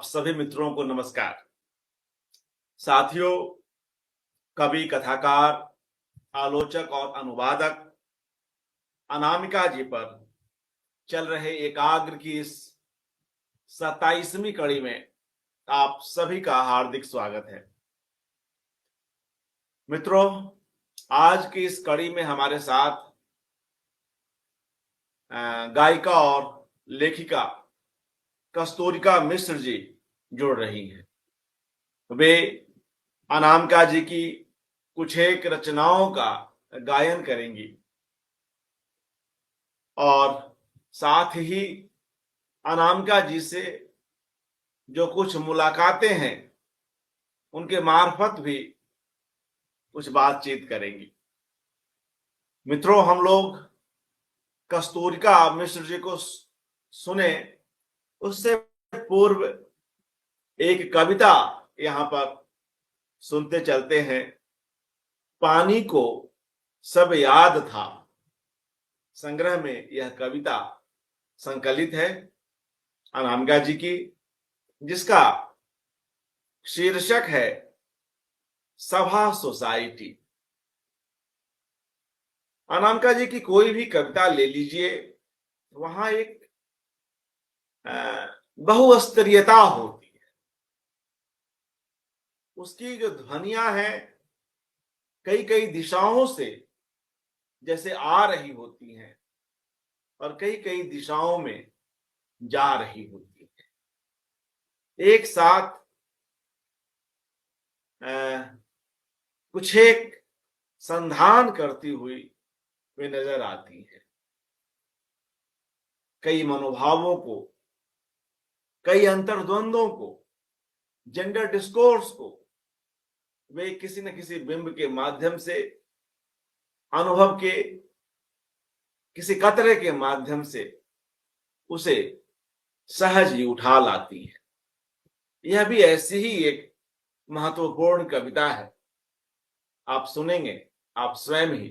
सभी मित्रों को नमस्कार। साथियों, कवि, कथाकार, आलोचक और अनुवादक अनामिका जी पर चल रहे एकाग्र की इस 27वीं कड़ी में आप सभी का हार्दिक स्वागत है। मित्रों, आज की इस कड़ी में हमारे साथ गायिका और लेखिका कस्तूरिका मिश्र जी जुड़ रही हैं। वे अनामिका जी की कुछ एक रचनाओं का गायन करेंगी और साथ ही अनामिका जी से जो कुछ मुलाकातें हैं उनके मार्फत भी कुछ बातचीत करेंगी। मित्रों, हम लोग कस्तूरिका मिश्र जी को सुने उससे पूर्व एक कविता यहाँ पर सुनते चलते हैं। पानी को सब याद था संग्रह में यह कविता संकलित है अनामिका जी की, जिसका शीर्षक है सभा सोसाइटी। अनामिका जी की कोई भी कविता ले लीजिए, वहां एक बहुस्तरीयता होती है। उसकी जो ध्वनियां हैं कई कई दिशाओं से जैसे आ रही होती हैं और कई कई दिशाओं में जा रही होती है। एक साथ कुछ एक संधान करती हुई वे नजर आती है। कई मनोभावों को, कई अंतर्द्वंदों को, जेंडर डिस्कोर्स को वे किसी न किसी बिंब के माध्यम से, अनुभव के किसी कतरे के माध्यम से उसे सहज ही उठा लाती है। यह भी ऐसी ही एक महत्वपूर्ण कविता है। आप सुनेंगे, आप स्वयं ही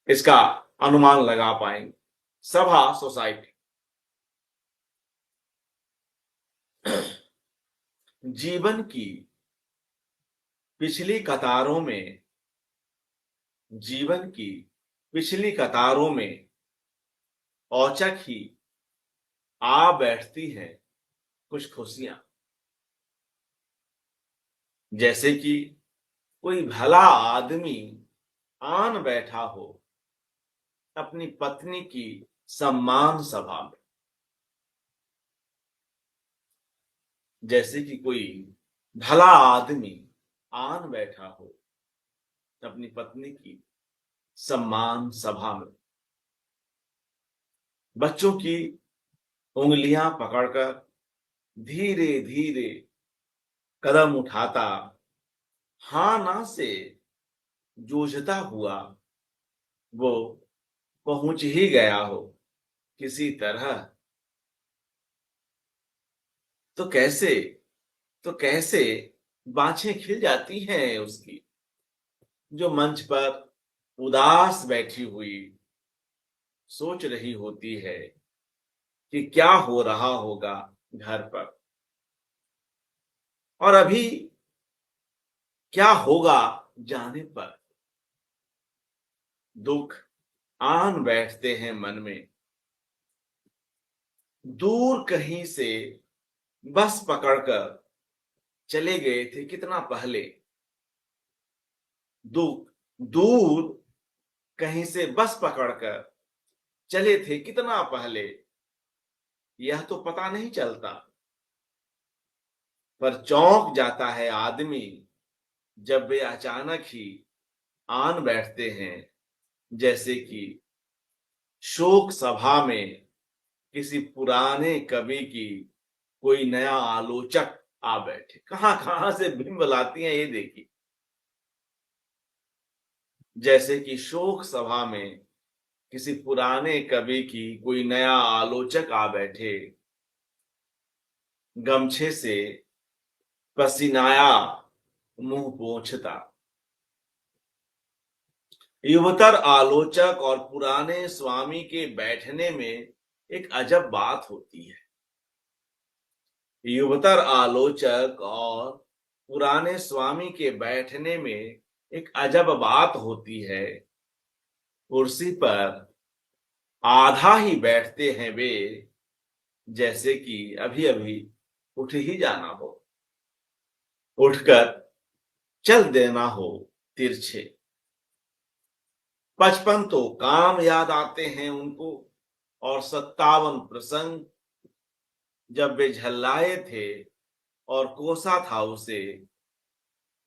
इसका अनुमान लगा पाएंगे। सभा सोसाइटी। जीवन की पिछली कतारों में, जीवन की पिछली कतारों में औचक ही आ बैठती हैं कुछ खुशियां। जैसे कि कोई भला आदमी आन बैठा हो अपनी पत्नी की सम्मान सभा में। जैसे कि कोई भला आदमी आन बैठा हो अपनी पत्नी की सम्मान सभा में। बच्चों की उंगलियां पकड़कर धीरे धीरे कदम उठाता, हां ना से जूझता हुआ वो पहुंच ही गया हो किसी तरह। तो कैसे तो कैसे बाँछें खिल जाती हैं उसकी, जो मंच पर उदास बैठी हुई सोच रही होती है कि क्या हो रहा होगा घर पर और अभी क्या होगा जाने पर। दुख आन बैठते हैं मन में, दूर कहीं से बस पकड़कर चले गए थे कितना पहले। दुख दूर कहीं से बस पकड़कर चले थे कितना पहले, यह तो पता नहीं चलता। पर चौंक जाता है आदमी जब वे अचानक ही आन बैठते हैं, जैसे कि शोक सभा में किसी पुराने कवि की कोई नया आलोचक आ बैठे। कहां कहां से बिंब लाती हैं ये देखिए। जैसे कि शोक सभा में किसी पुराने कवि की कोई नया आलोचक आ बैठे, गमछे से पसीनाया मुंह पोंछता। युवतर आलोचक और पुराने स्वामी के बैठने में एक अजब बात होती है। युवतर आलोचक और पुराने स्वामी के बैठने में एक अजब बात होती है। कुर्सी पर आधा ही बैठते हैं वे, जैसे कि अभी अभी उठ ही जाना हो, उठकर चल देना हो तिरछे। बचपन तो काम याद आते हैं उनको, और 57 प्रसंग जब वे झल्लाए थे और कोसा था उसे,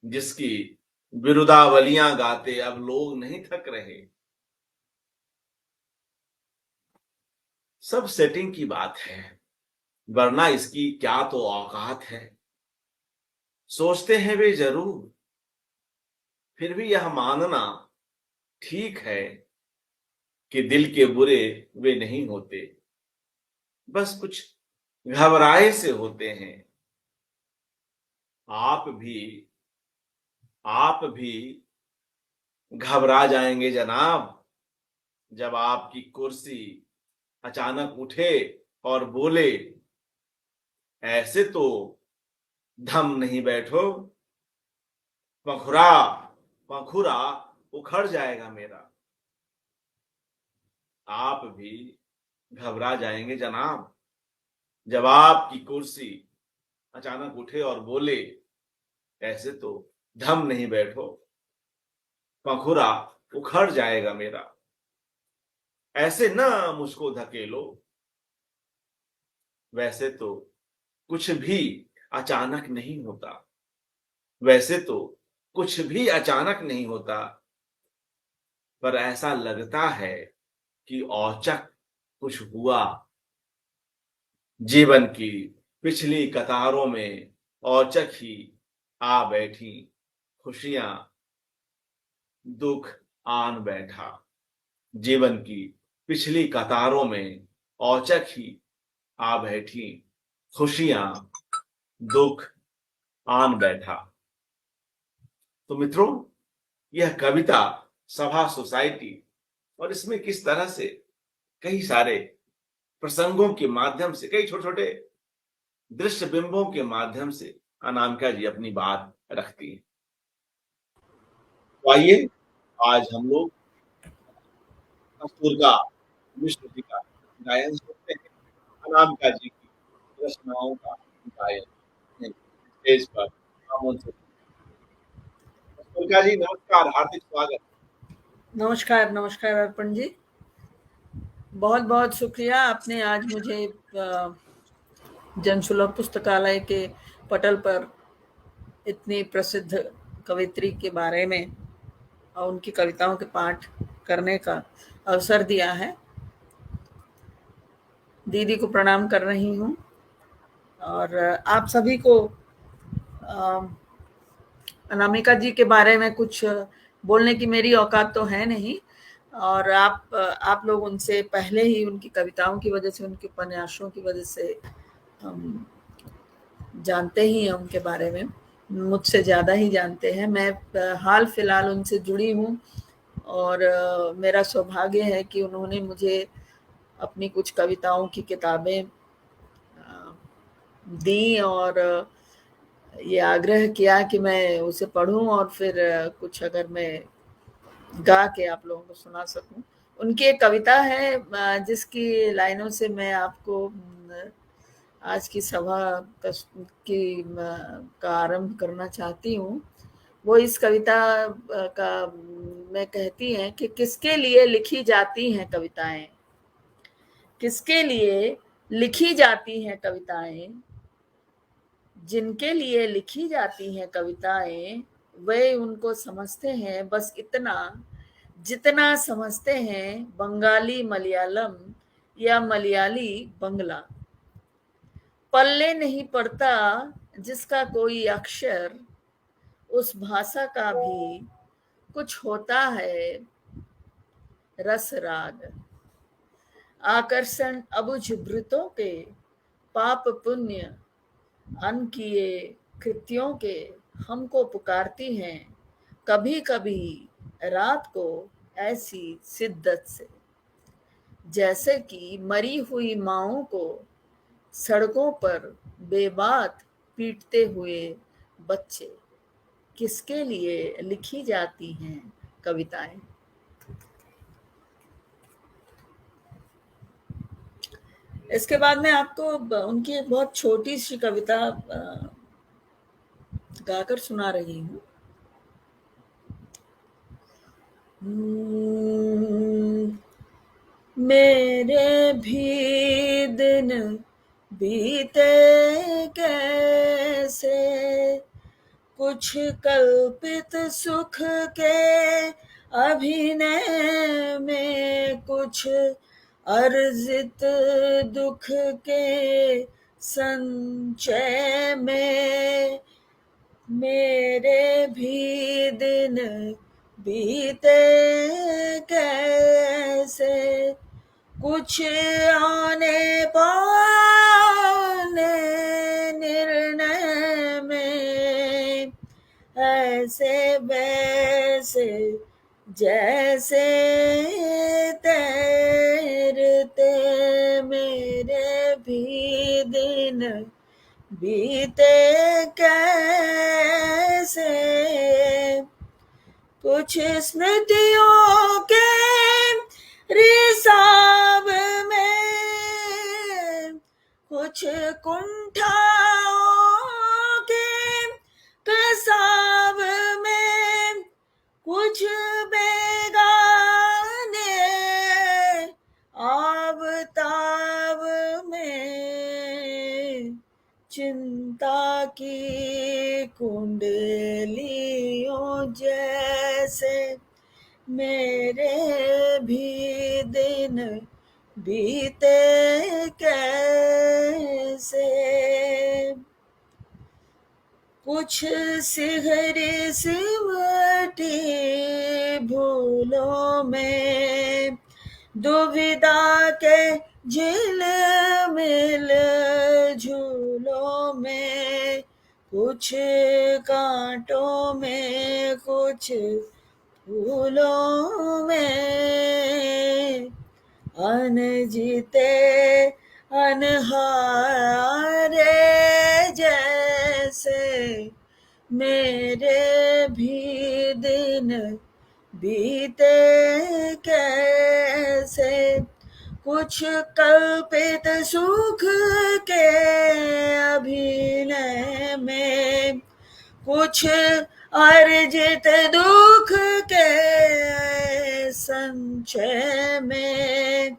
जिसकी बिरुदावलियां गाते अब लोग नहीं थक रहे। सब सेटिंग की बात है, वरना इसकी क्या तो औकात है। सोचते हैं वे जरूर, फिर भी यह मानना ठीक है कि दिल के बुरे वे नहीं होते, बस कुछ घबराए से होते हैं। आप भी आप भी घबरा जाएंगे जनाब, जब आपकी कुर्सी अचानक उठे और बोले, ऐसे तो धम नहीं बैठो, पंखुरा पंखुरा उखड़ जाएगा मेरा। आप भी घबरा जाएंगे जनाब, जब आपकी कुर्सी अचानक उठे और बोले, ऐसे तो धम नहीं बैठो, पंखुरा उखड़ जाएगा मेरा। ऐसे ना मुझको धकेलो, वैसे तो कुछ भी अचानक नहीं होता, वैसे तो कुछ भी अचानक नहीं होता, पर ऐसा लगता है कि औचक कुछ हुआ। जीवन की पिछली कतारों में औचक ही आ बैठी खुशियां, दुख आन बैठा। जीवन की पिछली कतारों में औचक ही आ बैठी खुशियां, दुख आन बैठा। तो मित्रों, यह कविता सभा सोसाइटी, और इसमें किस तरह से कई सारे प्रसंगों के माध्यम से, कई छोटे छोटे दृश्य बिंबों के माध्यम से अनामिका जी अपनी बात रखती है। तो आइए आज हम लोग कस्तूर का मिश्र जी का गायन सुनते हैं, अनामिका जी की रचनाओं का गायन स्टेज पर हम उनसे। कस्तूरिका जी नमस्कार, हार्दिक स्वागत। नमस्कार नमस्कार अर्पण जी, बहुत बहुत शुक्रिया। आपने आज मुझे जनसुलभ पुस्तकालय के पटल पर इतनी प्रसिद्ध कवित्री के बारे में और उनकी कविताओं के पाठ करने का अवसर दिया है। दीदी को प्रणाम कर रही हूँ, और आप सभी को अनामिका जी के बारे में कुछ बोलने की मेरी औकात तो है नहीं, और आप लोग उनसे पहले ही उनकी कविताओं की वजह से, उनके उपन्यासों की वजह से हम जानते ही हैं उनके बारे में, मुझसे ज़्यादा ही जानते हैं। मैं हाल फिलहाल उनसे जुड़ी हूँ, और मेरा सौभाग्य है कि उन्होंने मुझे अपनी कुछ कविताओं की किताबें दी, और ये आग्रह किया कि मैं उसे पढूं और फिर कुछ अगर मैं गा के आप लोगों को सुना सकूं। उनकी एक कविता है जिसकी लाइनों से मैं आपको आज की सभा का आरंभ करना चाहती हूँ। वो इस कविता का में कहती हैं कि किसके लिए लिखी जाती हैं कविताएं, किसके लिए लिखी जाती हैं कविताएं, जिनके लिए लिखी जाती हैं कविताएं वे उनको समझते हैं बस इतना जितना समझते हैं बंगाली मलयालम या मलयाली बंगला। पल्ले नहीं पड़ता जिसका कोई अक्षर, उस भाषा का भी कुछ होता है रस राग। आकर्षण अबुझ वृतों के, पाप पुण्य अन किए कृत्यों के हमको पुकारती हैं कभी कभी रात को ऐसी शिद्दत से, जैसे कि मरी हुई माँओं को सड़कों पर बेबात पीटते हुए बच्चे, किसके लिए लिखी जाती हैं कविताएं? इसके बाद मैं आपको उनकी एक बहुत छोटी सी कविता गाकर सुना रही हूँ। मेरे भी दिन बीते कैसे, कुछ कल्पित सुख के अभिनय में, कुछ अर्जित दुख के संचय में। मेरे भी दिन बीते कैसे, कुछ आने पाने निर्णय में, ऐसे वैसे जैसे तैरते मेरे भी दिन बीते कैसे। कुछ स्मृतियों के रिसाव में, कुछ कुंठाओं के कसाव में, कुछ बेगाने आवताव में, चिंता की कुंडलियों जैसे मेरे भी दिन बीते कैसे। कुछ सिहरी सिमटी भूलों में, दुविधा के झिलमिल झूलों में, कुछ कांटों में, कुछ फूलों में, अनजीते अनहारे जैसे मेरे भी दिन बीते कैसे। कुछ कल्पित सुख के अभिनय में, कुछ अर्जित दुख के संचय में,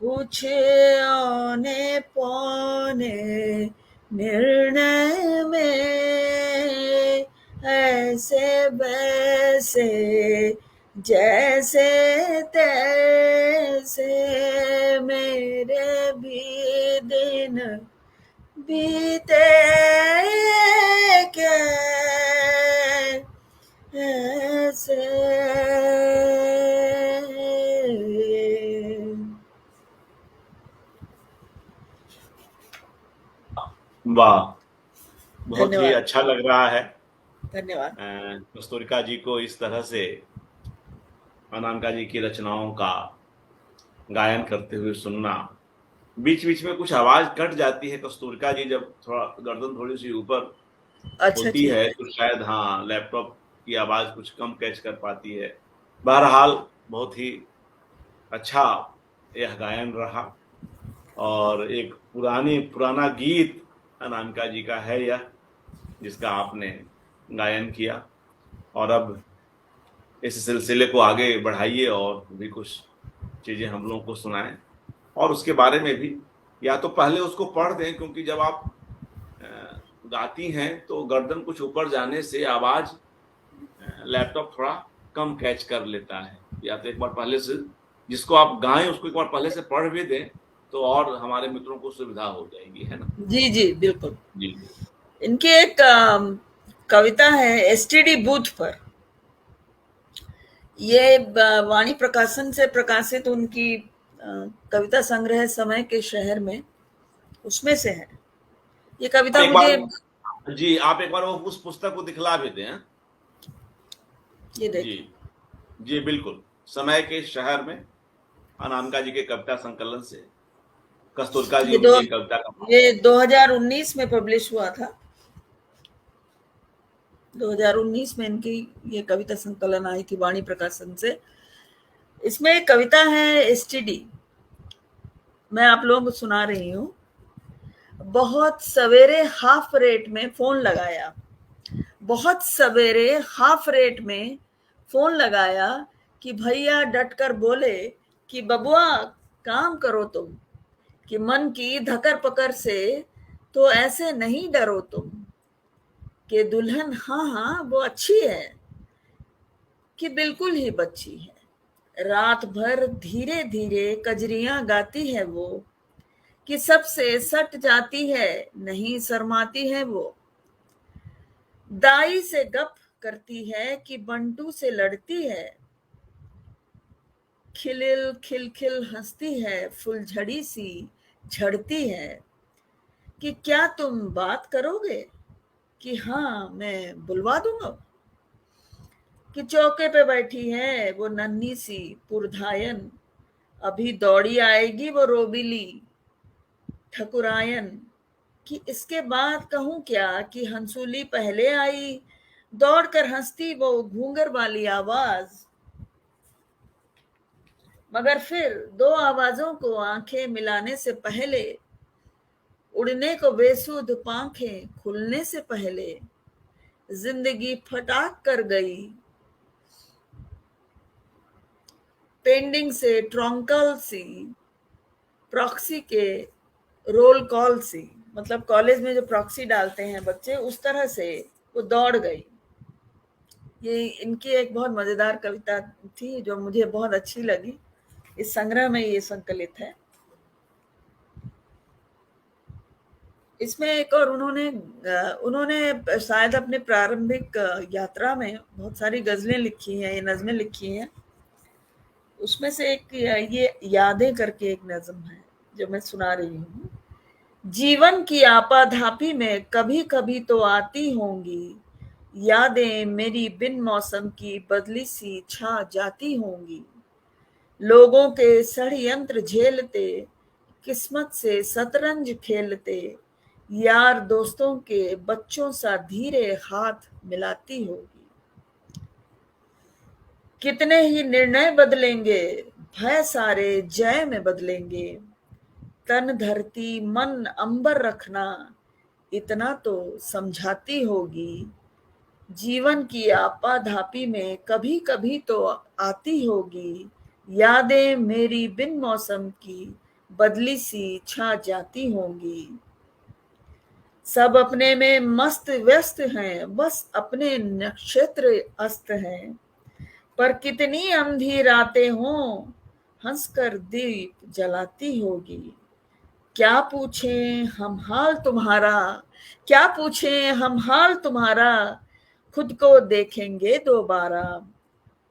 कुछ आने पौने निर्णय में, ऐसे वैसे जैसे तैसे मेरे भी दिन बीते कैसे। वाह, बहुत ही धन्यवाद। अच्छा लग रहा है धन्यवाद। कस्तूरिका जी को इस तरह से अनामिका जी की रचनाओं का गायन करते हुए सुनना। बीच बीच में कुछ आवाज कट जाती है कस्तूरिका जी, जब थोड़ा गर्दन थोड़ी सी ऊपर अच्छा होती ठीक है है। तो शायद हाँ लैपटॉप की आवाज कुछ कम कैच कर पाती है। बहरहाल बहुत ही अच्छा यह गायन रहा, और एक पुराना गीत अनामिका जी का है यह, जिसका आपने गायन किया। और अब इस सिलसिले को आगे बढ़ाइए और भी कुछ चीजें हम लोगों को सुनाएं, और उसके बारे में भी या तो पहले उसको पढ़ दें, क्योंकि जब आप गाती हैं तो गर्दन कुछ ऊपर जाने से आवाज लैपटॉप थोड़ा कम कैच कर लेता है। या तो एक बार पहले से जिसको आप गाएं उसको एक बार पहले से पढ़ भी दें तो और हमारे मित्रों को सुविधा हो जाएगी, है ना। जी जी बिल्कुल। जी इनकी एक कविता है एसटीडी बूथ पर। ये वाणी प्रकाशन से प्रकाशित उनकी कविता संग्रह समय के शहर में, उसमें से है ये कविता। एक मुझे बार जी आप एक बार वो उस पुस्तक को दिखला भी दें। ये जी देखिए। जी बिल्कुल, समय के शहर में अनामिका जी के कविता संकलन से कस्तूरका जी ये दो उनकी कविता का ये 2019 में पब्लिश हुआ था। 2019 में इनकी ये कविता संकलन आई थी वाणी प्रकाशन से। इसमें एक कविता है एसटीडी, मैं आप लोगों को सुना रही हूँ। बहुत सवेरे हाफ रेट में फोन लगाया, बहुत सवेरे हाफ रेट में फोन लगाया कि भैया डट कर बोले कि बबुआ काम करो तुम, कि मन की धकर पकड़ से तो ऐसे नहीं डरो तुम, कि दुल्हन हाँ हाँ वो अच्छी है, कि बिल्कुल ही बच्ची है। रात भर धीरे धीरे कजरियां गाती है वो, कि सबसे सट जाती है नहीं शर्माती है वो। दाई से गप करती है कि बंटू से लड़ती है, खिलिल खिलखिल हंसती है फुलझड़ी सी झड़ती है, कि क्या तुम बात करोगे, कि हाँ मैं बुलवा दूंगा। कि चौके पे बैठी है वो नन्ही सी पुरधायन, अभी दौड़ी आएगी वो रोबिली ठकुरायन, कि इसके बाद कहूं क्या कि हंसुली पहले आई, दौड़ कर हंसती वो घूंगर वाली आवाज, मगर फिर दो आवाजों को आंखें मिलाने से पहले, उड़ने को बेसुध पांखें खुलने से पहले, जिंदगी फटाक कर गई पेंडिंग से ट्रॉन्कल सी, प्रॉक्सी के रोल कॉल सी, मतलब कॉलेज में जो प्रॉक्सी डालते हैं बच्चे उस तरह से वो दौड़ गई। ये इनकी एक बहुत मजेदार कविता थी जो मुझे बहुत अच्छी लगी। इस संग्रह में ये संकलित है। इसमें एक और उन्होंने शायद अपने प्रारंभिक यात्रा में बहुत सारी गजलें लिखी हैं, ये नज़में लिखी हैं। उसमें से एक ये यादें करके एक नज़म है जो मैं सुना रही हूँ। जीवन की आपाधापी में कभी कभी तो आती होंगी यादें, मेरी बिन मौसम की बदली सी छा जाती होंगी। लोगों के षड्यंत्र झेलते, किस्मत से शतरंज खेलते, यार दोस्तों के बच्चों सा धीरे हाथ मिलाती होगी। कितने ही निर्णय बदलेंगे, भय सारे जय में बदलेंगे, तन धरती मन अंबर रखना इतना तो समझाती होगी। जीवन की आपाधापी में कभी कभी तो आती होगी यादें, मेरी बिन मौसम की बदली सी छा जाती होंगी। सब अपने में मस्त व्यस्त हैं, बस अपने नक्षत्र अस्त हैं, पर कितनी अंधी रातें हों हंसकर दीप जलाती होगी। क्या पूछें हम हाल तुम्हारा, क्या पूछें हम हाल तुम्हारा, खुद को देखेंगे दोबारा।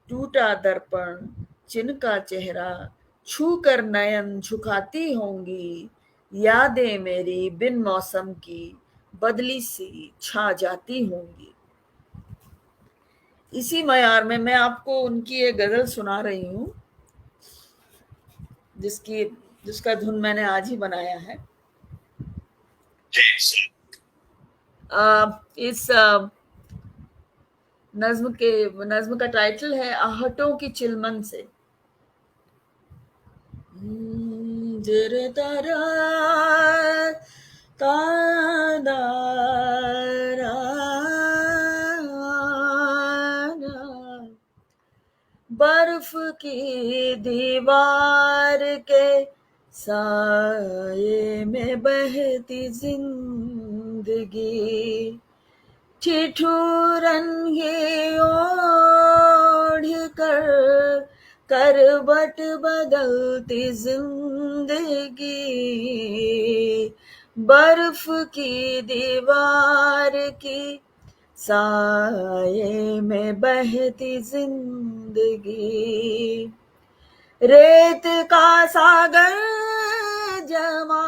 टूटा दर्पण जिनका चेहरा छू कर नयन झुकाती होंगी, यादें मेरी बिन मौसम की बदली सी छा जाती होंगी। इसी मयार में मैं आपको उनकी एक गजल सुना रही हूँ जिसका धुन मैंने आज ही बनाया है। इस नज्म का टाइटल है आहटों की चिलमन से। जरे तारा तारा बर्फ की दीवार के साए में बहती जिंदगी, ठिठुरन ये ओढ़ कर करवट बदलती जिंदगी, बर्फ की दीवार की साए में बहती जिंदगी, रेत का सागर जमा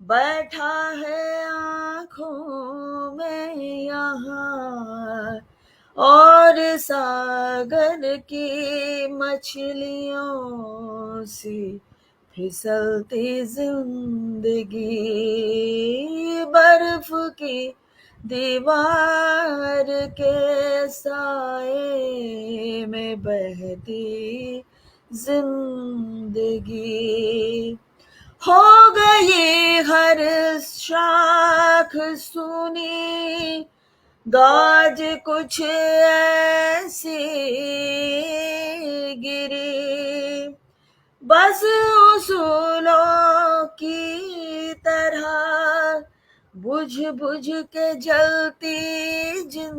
बैठा है आँखों में यहाँ, और सागर की मछलियों सी फिसलती जिंदगी बर्फ की दीवार के साए में बहती जिंदगी हो गई हर शाख सुनी गाज कुछ ऐसी गिरी बस उसूलों की तरह बुझ बुझ के जलती जिंदगी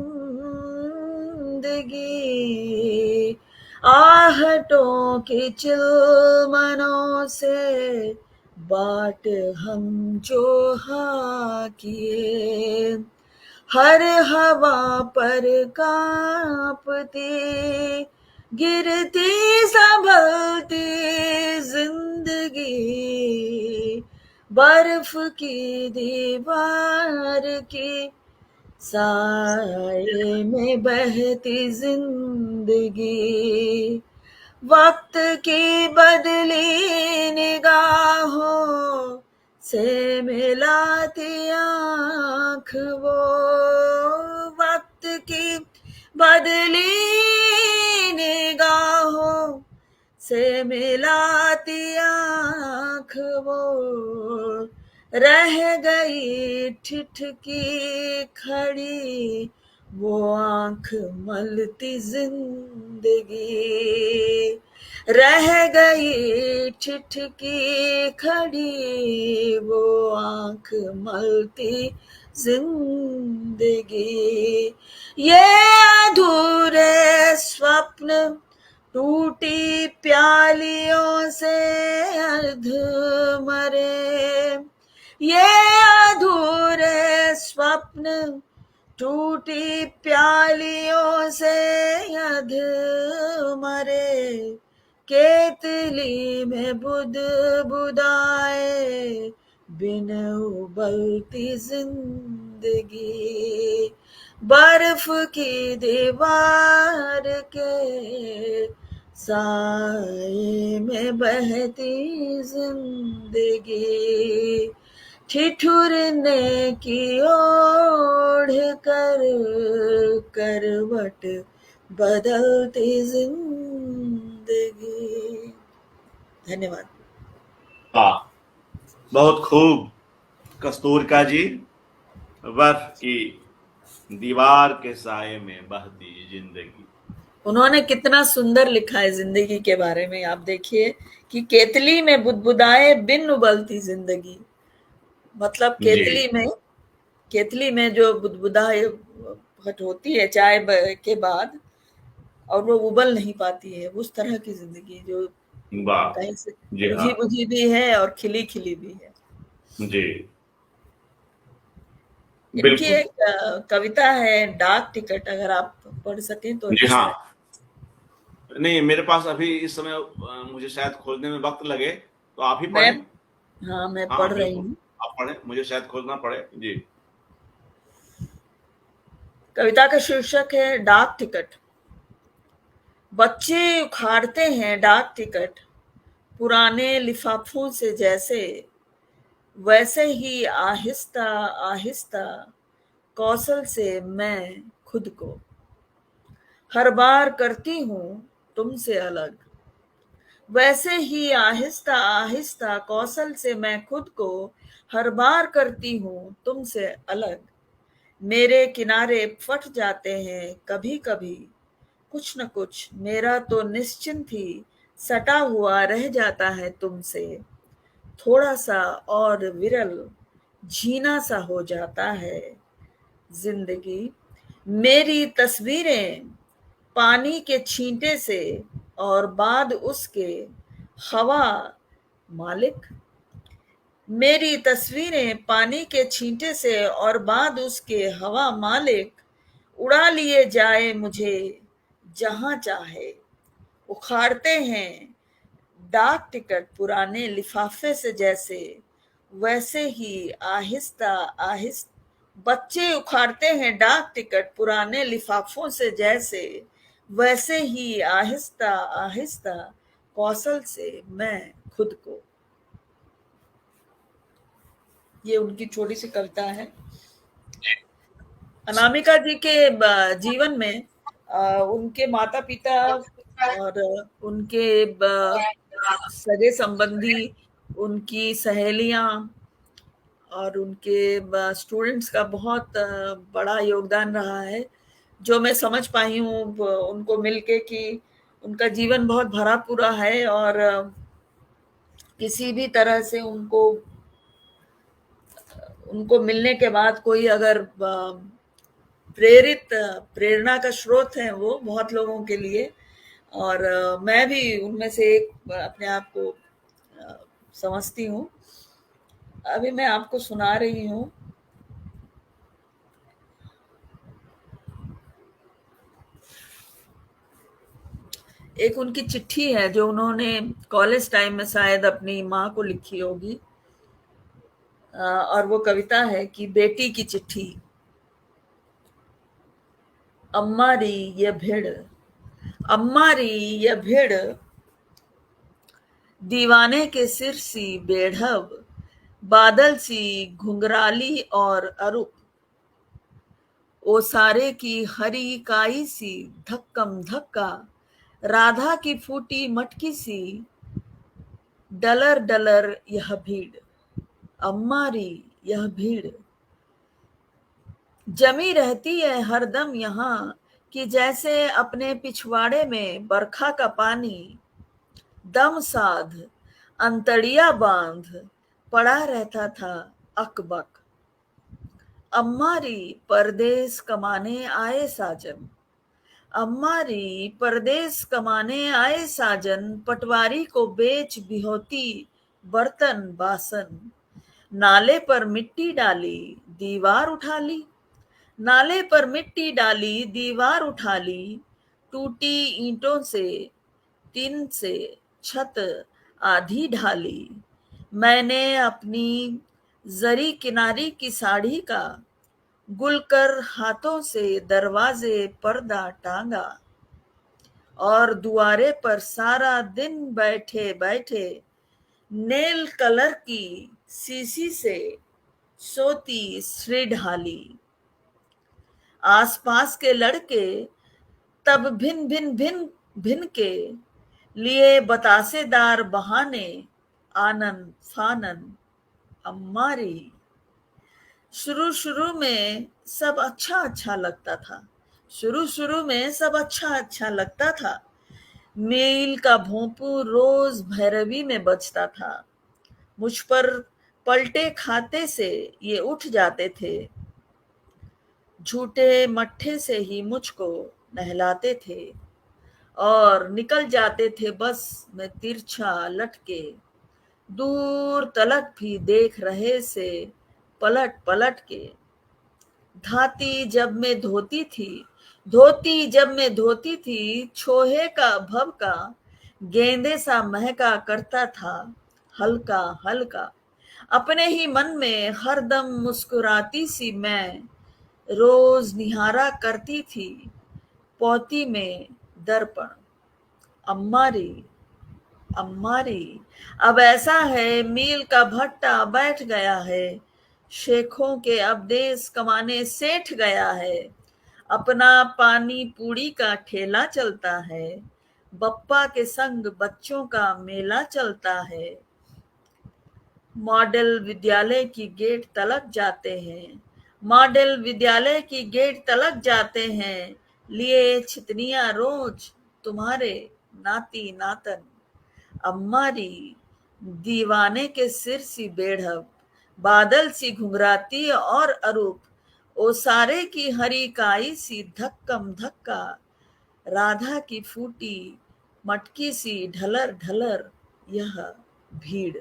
आहटों की चिलमनों से बाट हम जो हाकिए हर हवा पर कांपती गिरती संभलती जिंदगी बर्फ की दीवार की साए में बहती जिंदगी वक्त की बदली निगाहों से मिलाती आँख वो वक्त की बदली निगाहों से मिलाती आँख वो रह गई ठिठकी खड़ी वो आँख मलती जिंदगी रह गई ठिठकी खड़ी वो आँख मलती जिंदगी ये अधूरे स्वप्न टूटी प्यालियों से अर्ध मरे ये अधूरे स्वप्न टूटी प्यालियों से अध मरे केतली में बुद बुदाए बिन उबलती जिंदगी बर्फ की दीवार के साए में बहती जिंदगी ठिठुरने की ओढ़ कर करवट बदलती जिंदगी। धन्यवाद। वाह, बहुत खूब कस्तूरिका जी। बर्फ की दीवार के साए में बहती जिंदगी। उन्होंने कितना सुंदर लिखा है जिंदगी के बारे में। आप देखिए कि केतली में बुदबुदाए बिन उबलती जिंदगी, मतलब केतली में जो बुदबुदाहट होती है चाय के बाद और वो उबल नहीं पाती है, उस तरह की जिंदगी जो कहीं से बुझी बुझी भी है और खिली खिली भी है। जी इनकी एक कविता है डाक टिकट, अगर आप पढ़ सकें तो। जी हाँ, नहीं मेरे पास अभी इस समय मुझे शायद खोजने में वक्त लगे, तो आप ही पढ़ें। हाँ, मैं पढ़ रही हूँ। आप पढ़ें, मुझे शायद खोजना पड़े। जी। कविता का शीर्षक है डाक टिकट। बच्चे उखाड़ते हैं डाक टिकट पुराने लिफाफों से जैसे, वैसे ही आहिस्ता आहिस्ता कौशल से मैं खुद को हर बार करती हूँ तुमसे अलग। वैसे ही आहिस्ता आहिस्ता कौशल से मैं खुद को हर बार करती हूँ तुमसे अलग। मेरे किनारे फट जाते हैं कभी कभी, कुछ न कुछ मेरा तो निश्चिंत ही सटा हुआ रह जाता है तुमसे। थोड़ा सा और विरल झीना सा हो जाता है जिंदगी। मेरी तस्वीरें पानी के छींटे से और बाद उसके हवा मालिक। मेरी तस्वीरें पानी के छींटे से और बाद उसके हवा मालिक। उड़ा लिए जाए मुझे जहां चाहे। उखाड़ते हैं डाक टिकट पुराने लिफाफे से जैसे, वैसे ही आहिस्ता आहिस्ता बच्चे उखाड़ते हैं डाक टिकट पुराने लिफाफों से जैसे, वैसे ही आहिस्ता आहिस्ता कौशल से मैं खुद को ये उनकी छोटी सी कविता है। अनामिका जी के जीवन में उनके माता पिता और उनके सगे संबंधी, उनकी सहेलियां और उनके स्टूडेंट्स का बहुत बड़ा योगदान रहा है। जो मैं समझ पाई हूँ उनको मिलके कि उनका जीवन बहुत भरा पूरा है, और किसी भी तरह से उनको उनको मिलने के बाद कोई अगर प्रेरणा का स्रोत है वो बहुत लोगों के लिए। और मैं भी उनमें से एक अपने आप को समझती हूँ। अभी मैं आपको सुना रही हूँ। एक उनकी चिट्ठी है जो उन्होंने कॉलेज टाइम में शायद अपनी माँ को लिखी होगी, और वो कविता है कि बेटी की चिट्ठी। अम्मा री ये भीड़, अम्मा री ये भीड़, दीवाने के सिर सी बेढब, बादल सी घुंघराली और अरूप, ओसारे की हरी काई सी धक्कम धक्का, राधा की फूटी मटकी सी डलर डलर यह भीड़, अम्मारी यह भीड़, जमी रहती है हरदम यहाँ कि जैसे अपने पिछवाड़े में बरखा का पानी दम साध अंतड़िया बांध पड़ा रहता था अकबक। अम्मारी परदेस कमाने आए साजन, अम्मारी परदेस कमाने आए साजन, पटवारी को बेच बिहोती बर्तन बासन, नाले पर मिट्टी डाली दीवार उठा ली, नाले पर मिट्टी डाली दीवार उठा ली, टूटी ईंटों से टिन से छत आधी ढाली, मैंने अपनी जरी किनारी की साड़ी का गुल कर हाथों से दरवाजे पर्दा टांगा, और दुआरे पर सारा दिन बैठे बैठे नेल कलर की सीसी से सोती श्री ढाली, आसपास के लड़के तब भिन भिन भिन भिन के लिए बतासेदार बहाने आनन फानन, अम्मारी। शुरू शुरू में सब अच्छा अच्छा लगता था, शुरू शुरू में सब अच्छा अच्छा लगता था, मील का भोंपू रोज भैरवी में बजता था, मुझ पर पलटे खाते से ये उठ जाते थे, झूठे मट्ठे से ही मुझको नहलाते थे, और निकल जाते थे बस में तिरछा लटके, दूर तलक भी देख रहे से पलट पलट के, धाती जब मैं धोती थी, धोती जब मैं धोती थी, छोहे का भवका गेंदे सा महका करता था हल्का हल्का, अपने ही मन में हरदम मुस्कुराती सी मैं रोज निहारा करती थी पोती में दर्पण, अम्मारी अम्मारी। अब ऐसा है मील का भट्टा बैठ गया है, शेखों के अब देश कमाने सेठ गया है, अपना पानी पूड़ी का ठेला चलता है, बप्पा के संग बच्चों का मेला चलता है, मॉडल विद्यालय की गेट तलक जाते हैं, मॉडल विद्यालय की गेट तलक जाते हैं, लिए छितनियां रोज तुम्हारे नाती नातन, अम्मारी दीवाने के सिर सी बेढ़ब, बादल सी घुंघराती और अरूप, ओसारे की हरी काई सी धक्कम धक्का, राधा की फूटी मटकी सी ढलर ढलर यह भीड़।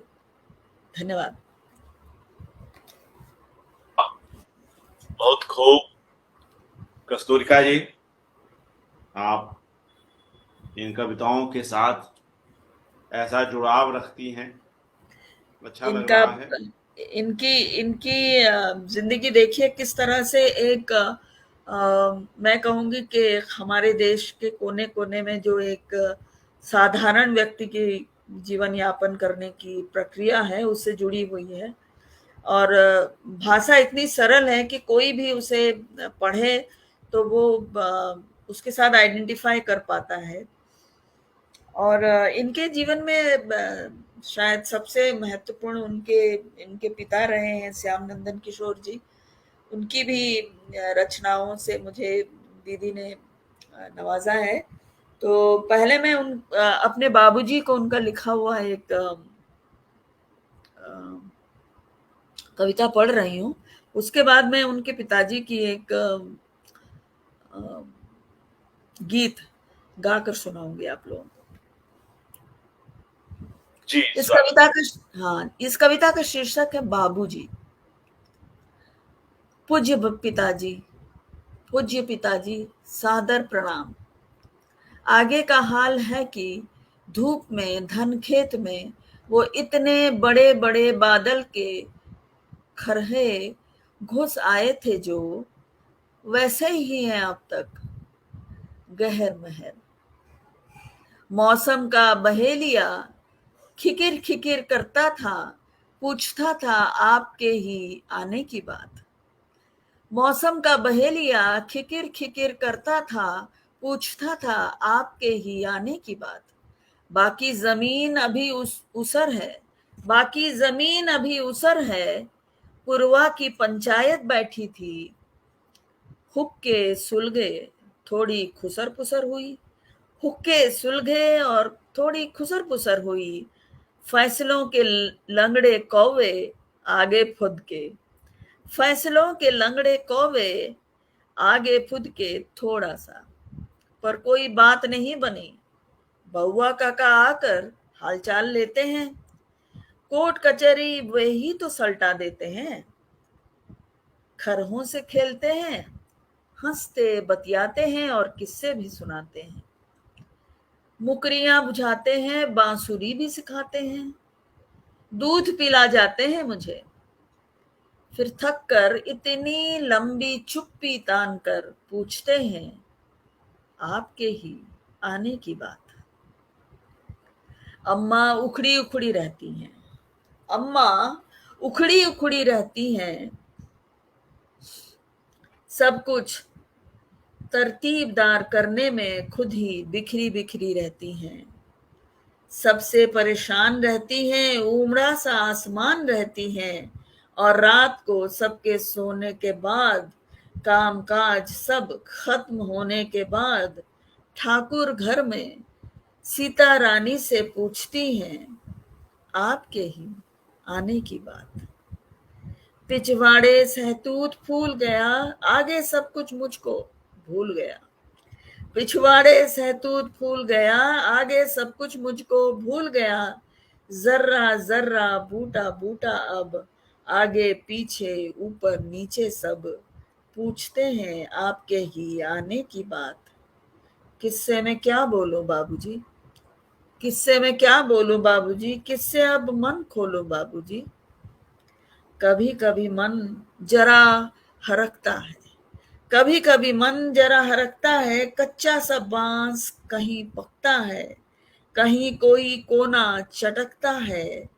धन्यवाद। बहुत खूब कस्तूरिका जी, आप इन कविताओं के साथ ऐसा जुड़ाव रखती हैं, अच्छा लग इनका रहा है। इनकी इनकी जिंदगी देखिए किस तरह से एक मैं कहूंगी कि हमारे देश के कोने कोने में जो एक साधारण व्यक्ति की जीवन यापन करने की प्रक्रिया है उससे जुड़ी हुई है। और भाषा इतनी सरल है कि कोई भी उसे पढ़े तो वो उसके साथ आइडेंटिफाई कर पाता है। और इनके जीवन में शायद सबसे महत्वपूर्ण इनके पिता रहे हैं श्याम नंदन किशोर जी। उनकी भी रचनाओं से मुझे दीदी ने नवाजा है। तो पहले मैं अपने बाबूजी को उनका लिखा हुआ एक कविता पढ़ रही हूँ। उसके बाद मैं उनके पिताजी की एक गीत गाकर सुनाऊंगी आप लोगों को। जी इस स्वागत। कविता का इस कविता का शीर्षक है बाबूजी। पूज्य पिताजी, पूज्य पिताजी, सादर प्रणाम। आगे का हाल है कि धूप में धन खेत में वो इतने बड़े बड़े बादल के खरहे घुस आए थे जो वैसे ही हैं अब तक गहर महर। मौसम का बहेलिया खिकिर खिकिर करता था, पूछता था आपके ही आने की बात। मौसम का बहेलिया खिकिर खिकिर करता था, पूछता था आपके ही आने की बात। बाकी जमीन अभी उसर है, बाकी जमीन अभी उसर है। पुरवा की पंचायत बैठी थी, हुक्के सुलगे थोड़ी खुसर पुसर हुई। हुक्के सुलगे और थोड़ी खुसर पुसर हुई। फैसलों के लंगड़े कौवे आगे फुद के, फैसलों के लंगड़े कौवे आगे फुद के थोड़ा सा, पर कोई बात नहीं बनी। बउआ काका आकर हालचाल लेते हैं, कोर्ट कचहरी वे ही तो सल्टा देते हैं। खरहों से खेलते हैं, हंसते बतियाते हैं और किस्से भी सुनाते हैं। मुकरियां बुझाते हैं, बांसुरी भी सिखाते हैं। दूध पिला जाते हैं मुझे, फिर थक कर इतनी लंबी चुप्पी तान कर पूछते हैं आपके ही आने की बात। अम्मा उखड़ी उखड़ी रहती हैं, अम्मा उखड़ी उखड़ी रहती हैं। सब कुछ तरतीबदार करने में खुद ही बिखरी बिखरी रहती हैं। सबसे परेशान रहती हैं, उमड़ा सा आसमान रहती हैं। और रात को सबके सोने के बाद, काम काज सब खत्म होने के बाद, ठाकुर घर में सीता रानी से पूछती हैं आपके ही आने की बात। पिछवाड़े सहतूत फूल गया, आगे सब कुछ मुझको भूल गया। पिछवाड़े सहतूत फूल गया, आगे सब कुछ मुझको भूल गया। जर्रा जर्रा बूटा बूटा अब, आगे पीछे ऊपर नीचे सब पूछते हैं आपके ही आने की बात। किस्से में क्या बोलूं बाबूजी, किस्से में क्या बोलूं बाबूजी, किससे अब मन खोलो बाबूजी। कभी कभी मन जरा हरकता है, कभी कभी मन जरा हरकता है। कच्चा सा बांस कहीं पकता है, कहीं कोई कोना चटकता है।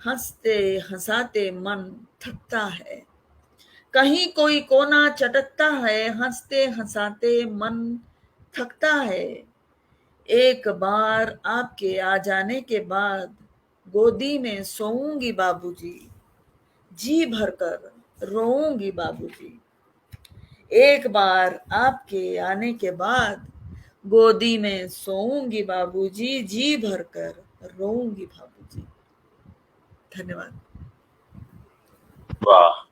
हंसते हंसाते मन थकता है, कहीं कोई कोना चटकता है। हंसते हंसाते मन थकता है। एक बार आपके आ जाने के बाद गोदी में सोऊंगी बाबूजी, जी भरकर रोऊंगी बाबूजी। एक बार आपके आने के बाद गोदी में सोऊंगी बाबूजी, जी भरकर रोऊंगी बाबूजी। धन्यवाद। वाह,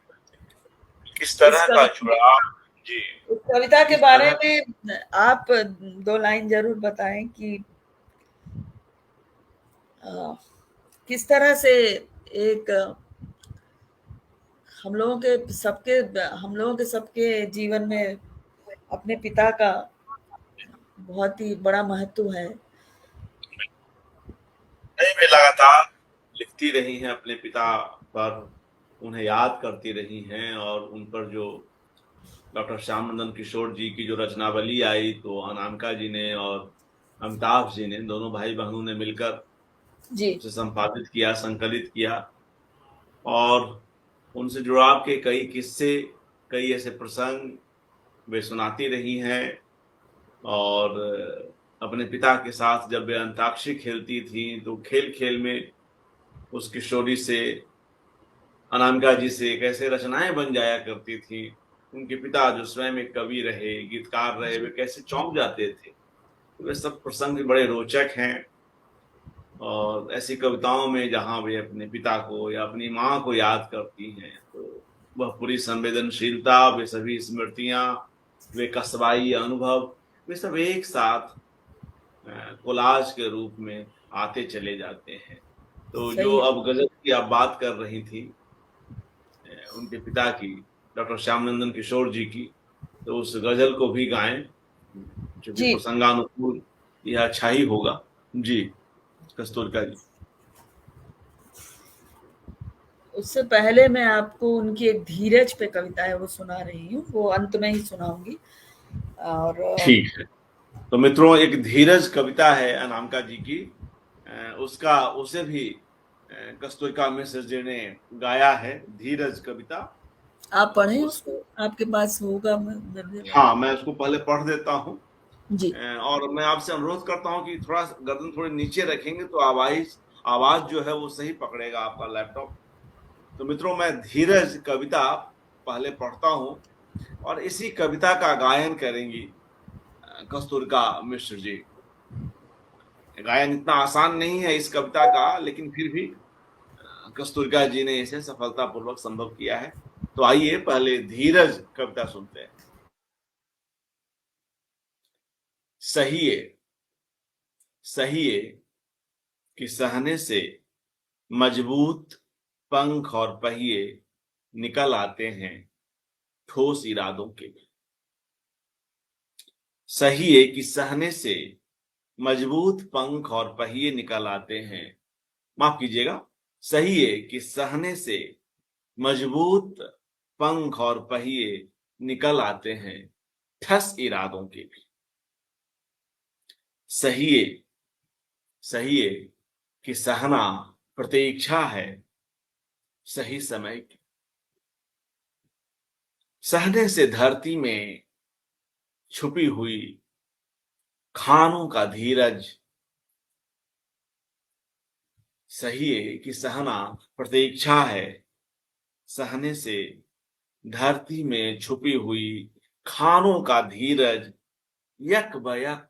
किस इस तरह का कविता जुड़ाव। जी। इस कविता के किस बारे तरह। में आप 2 लाइन जरूर बताएं कि अ, किस तरह से एक हम लोगों के सबके जीवन में अपने पिता का बहुत ही बड़ा महत्व है। नहीं, वे लगातार लिखती रही हैं अपने पिता पर, उन्हें याद करती रही हैं, और उन पर जो डॉक्टर श्याम नंदन किशोर जी की जो रचनावली आई, तो अनामिका जी ने और अमिताभ जी ने, दोनों भाई बहनों ने मिलकर जी उसे संपादित किया, संकलित किया। और उनसे जुड़ाव के कई किस्से, कई ऐसे प्रसंग वे सुनाती रही हैं। और अपने पिता के साथ जब वे अंताक्षरी खेलती थी तो खेल खेल में उस किशोरी से, अनामिका जी से कैसे रचनाएं बन जाया करती थी। उनके पिता जो स्वयं एक कवि रहे, गीतकार रहे, वे जी कैसे चौंक जाते थे। तो वे सब प्रसंग भी बड़े रोचक हैं। और ऐसी कविताओं में जहां वे अपने पिता को या अपनी माँ को याद करती हैं तो वह पूरी संवेदनशीलता, वे सभी स्मृतियां, वे कस्बाई अनुभव, वे सब एक साथ कोलाज के रूप में आते चले जाते हैं। तो जो सही है। अब गजल की आप बात कर रही थी, उनके पिता की, डॉक्टर श्यामनंदन किशोर जी की, तो उस गजल को भी गाएं, क्योंकि जी प्रसंगानुकूल यह अच्छा ही होगा। जी कस्तूरिका जी। उससे पहले मैं आपको उनकी एक धीरज पे कविता है वो सुना रही हूँ, वो अंत में ही सुनाऊंगी। और ठीक है। तो मित्रों, एक धीरज कविता है अनामिका जी की, उसका उसे भी कस्तूरिका मिश्र जी ने गाया है, धीरज कविता। आप पढ़ें उसको, उसको, आपके पास होगा मेरे हाँ, मैं उसको पहले पढ़ देता हूँ। जी और मैं आपसे अनुरोध करता हूँ कि थोड़ा गर्दन थोड़ी नीचे रखेंगे तो आवाज आवाज जो है वो सही पकड़ेगा आपका लैपटॉप। तो मित्रों, मैं धीरज कविता पहले पढ़ता हूँ और इसी कविता का गायन करेंगी कस्तूरिका मिश्र जी। गायन इतना आसान नहीं है इस कविता का, लेकिन फिर भी कस्तूरिका जी ने इसे सफलतापूर्वक संभव किया है। तो आइए पहले धीरज कविता सुनते हैं। सही है, सही है कि सहने से मजबूत पंख और पहिए निकल आते हैं ठोस इरादों के भी। सही है कि सहने से मजबूत पंख और पहिए निकल आते हैं, माफ कीजिएगा, सही है कि सहने से मजबूत पंख और पहिए निकल आते हैं ठस इरादों के भी। सही है, सही है कि सहना प्रतीक्षा है सही समय की। सहने से धरती में छुपी हुई खानों का धीरज। सही है कि सहना प्रतीक्षा है, सहने से धरती में छुपी हुई खानों का धीरज यक बयक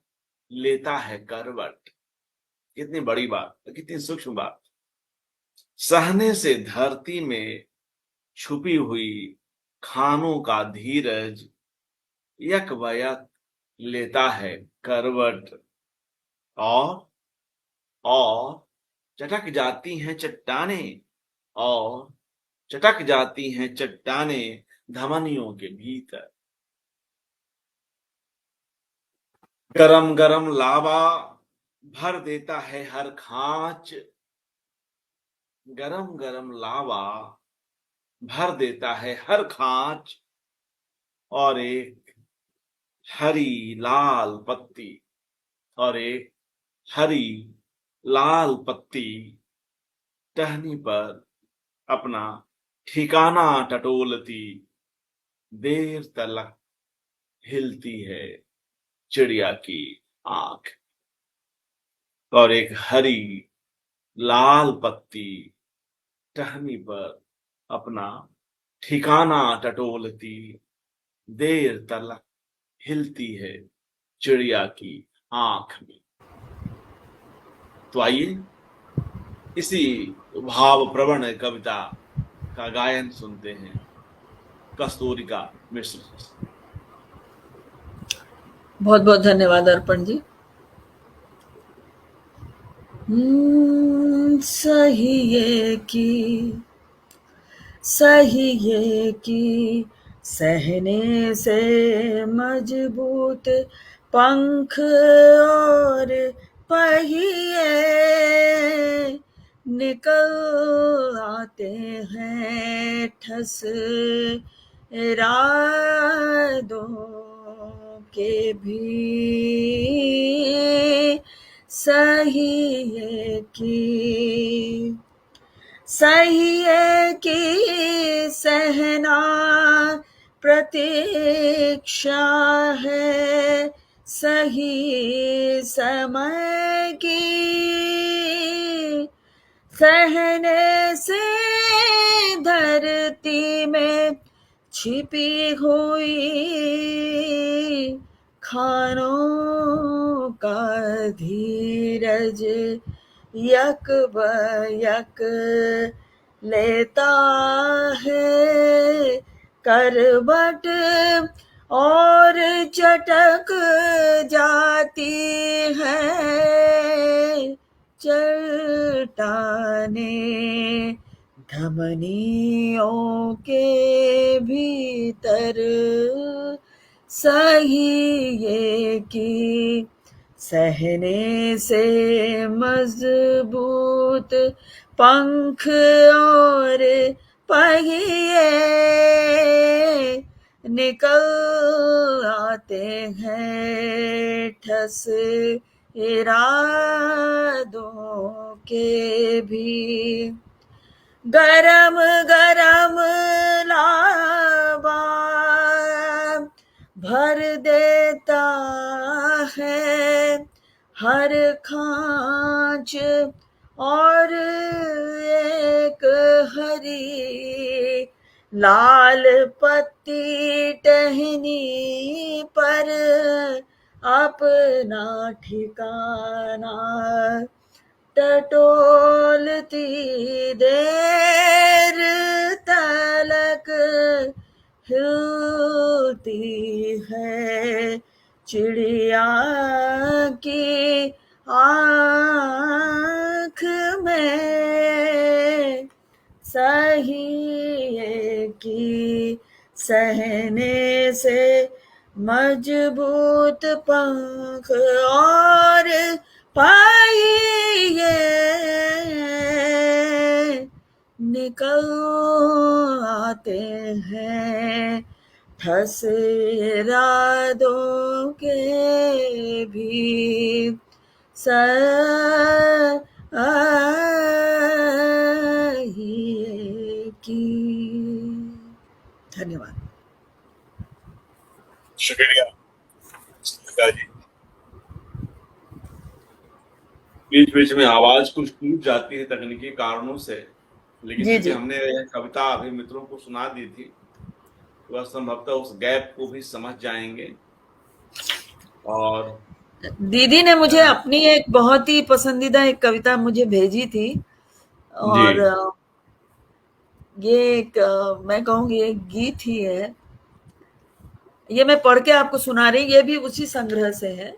लेता है करवट। कितनी बड़ी बात, कितनी सूक्ष्म बात। सहने से धरती में छुपी हुई खानों का धीरज यक बयक लेता है करवट। और और चटक जाती हैं चट्टाने, और चटक जाती हैं चट्टाने धमनियों के भीतर। गरम गरम लावा भर देता है हर खांच, गरम गरम लावा भर देता है हर खांच। और एक हरी लाल पत्ती, और एक हरी लाल पत्ती टहनी पर अपना ठिकाना टटोलती देर तलक हिलती है चिड़िया की आंख। और एक हरी लाल पत्ती टहनी पर अपना ठिकाना टटोलती देर तलक हिलती है चिड़िया की आंख में। तो आइए इसी भाव प्रवण कविता का गायन सुनते हैं कस्तूरिका मिश्र जी से। बहुत बहुत धन्यवाद अर्पण जी। सही ये कि सही ये कि सहने से मजबूत पंख और पहिए निकल आते हैं ठस इरादों के भी। सही है कि सही है कि सहना प्रतीक्षा है सही समय की, सहने से धरती में छिपी हुई खानों का धीरज यक बयक लेता है करवट और चटक जाती है चट्टाने धमनियों के भीतर। सही ये कि सहने से मजबूत पंख और पहिए निकल आते हैं ठस इरादों के भी। गरम गरम लावा भर देता है हर खांच और एक हरी लाल पत्ती टहनी पर अपना ठिकाना टटोलती देर तलक हिलती है चिड़िया की आँख में। सही है कि सहने से मजबूत पंख और पहिए निकल आते हैं ठस इरादों के भी। सही की। धन्यवाद। शुक्रिया सुनीता जी। बीच बीच में आवाज कुछ टूट जाती है तकनीकी कारणों से, लेकिन जी, क्योंकि जी। हमने यह कविता अभी मित्रों को सुना दी थी तो वह संभवतः उस गैप को भी समझ जाएंगे। और दीदी ने मुझे अपनी एक बहुत ही पसंदीदा एक कविता मुझे भेजी थी जी और ये एक मैं कहूँगी एक गीत ही है। ये मैं पढ़ के आपको सुना रही, ये भी उसी संग्रह से है,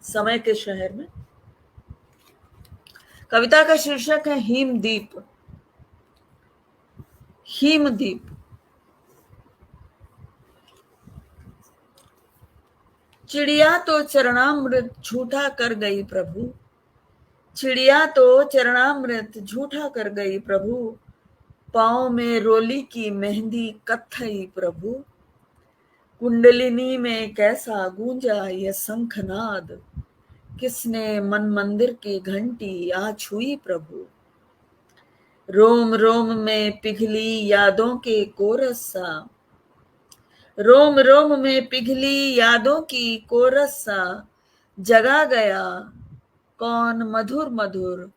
समय के शहर में। कविता का शीर्षक है हिमदीप। हिमदीप। चिड़िया तो चरणामृत झूठा कर गई प्रभु, चिड़िया तो चरणामृत झूठा कर गई प्रभु, पाँव में रोली की मेहंदी कत्थई प्रभु, कुंडलिनी में कैसा गूंजा यह शंखनाद, किसने मन मंदिर की घंटी आ छुई प्रभु, रोम रोम में पिघली यादों के कोरस सा, रोम रोम में पिघली यादों की कोरस सा, जगा गया कौन मधुर मधुर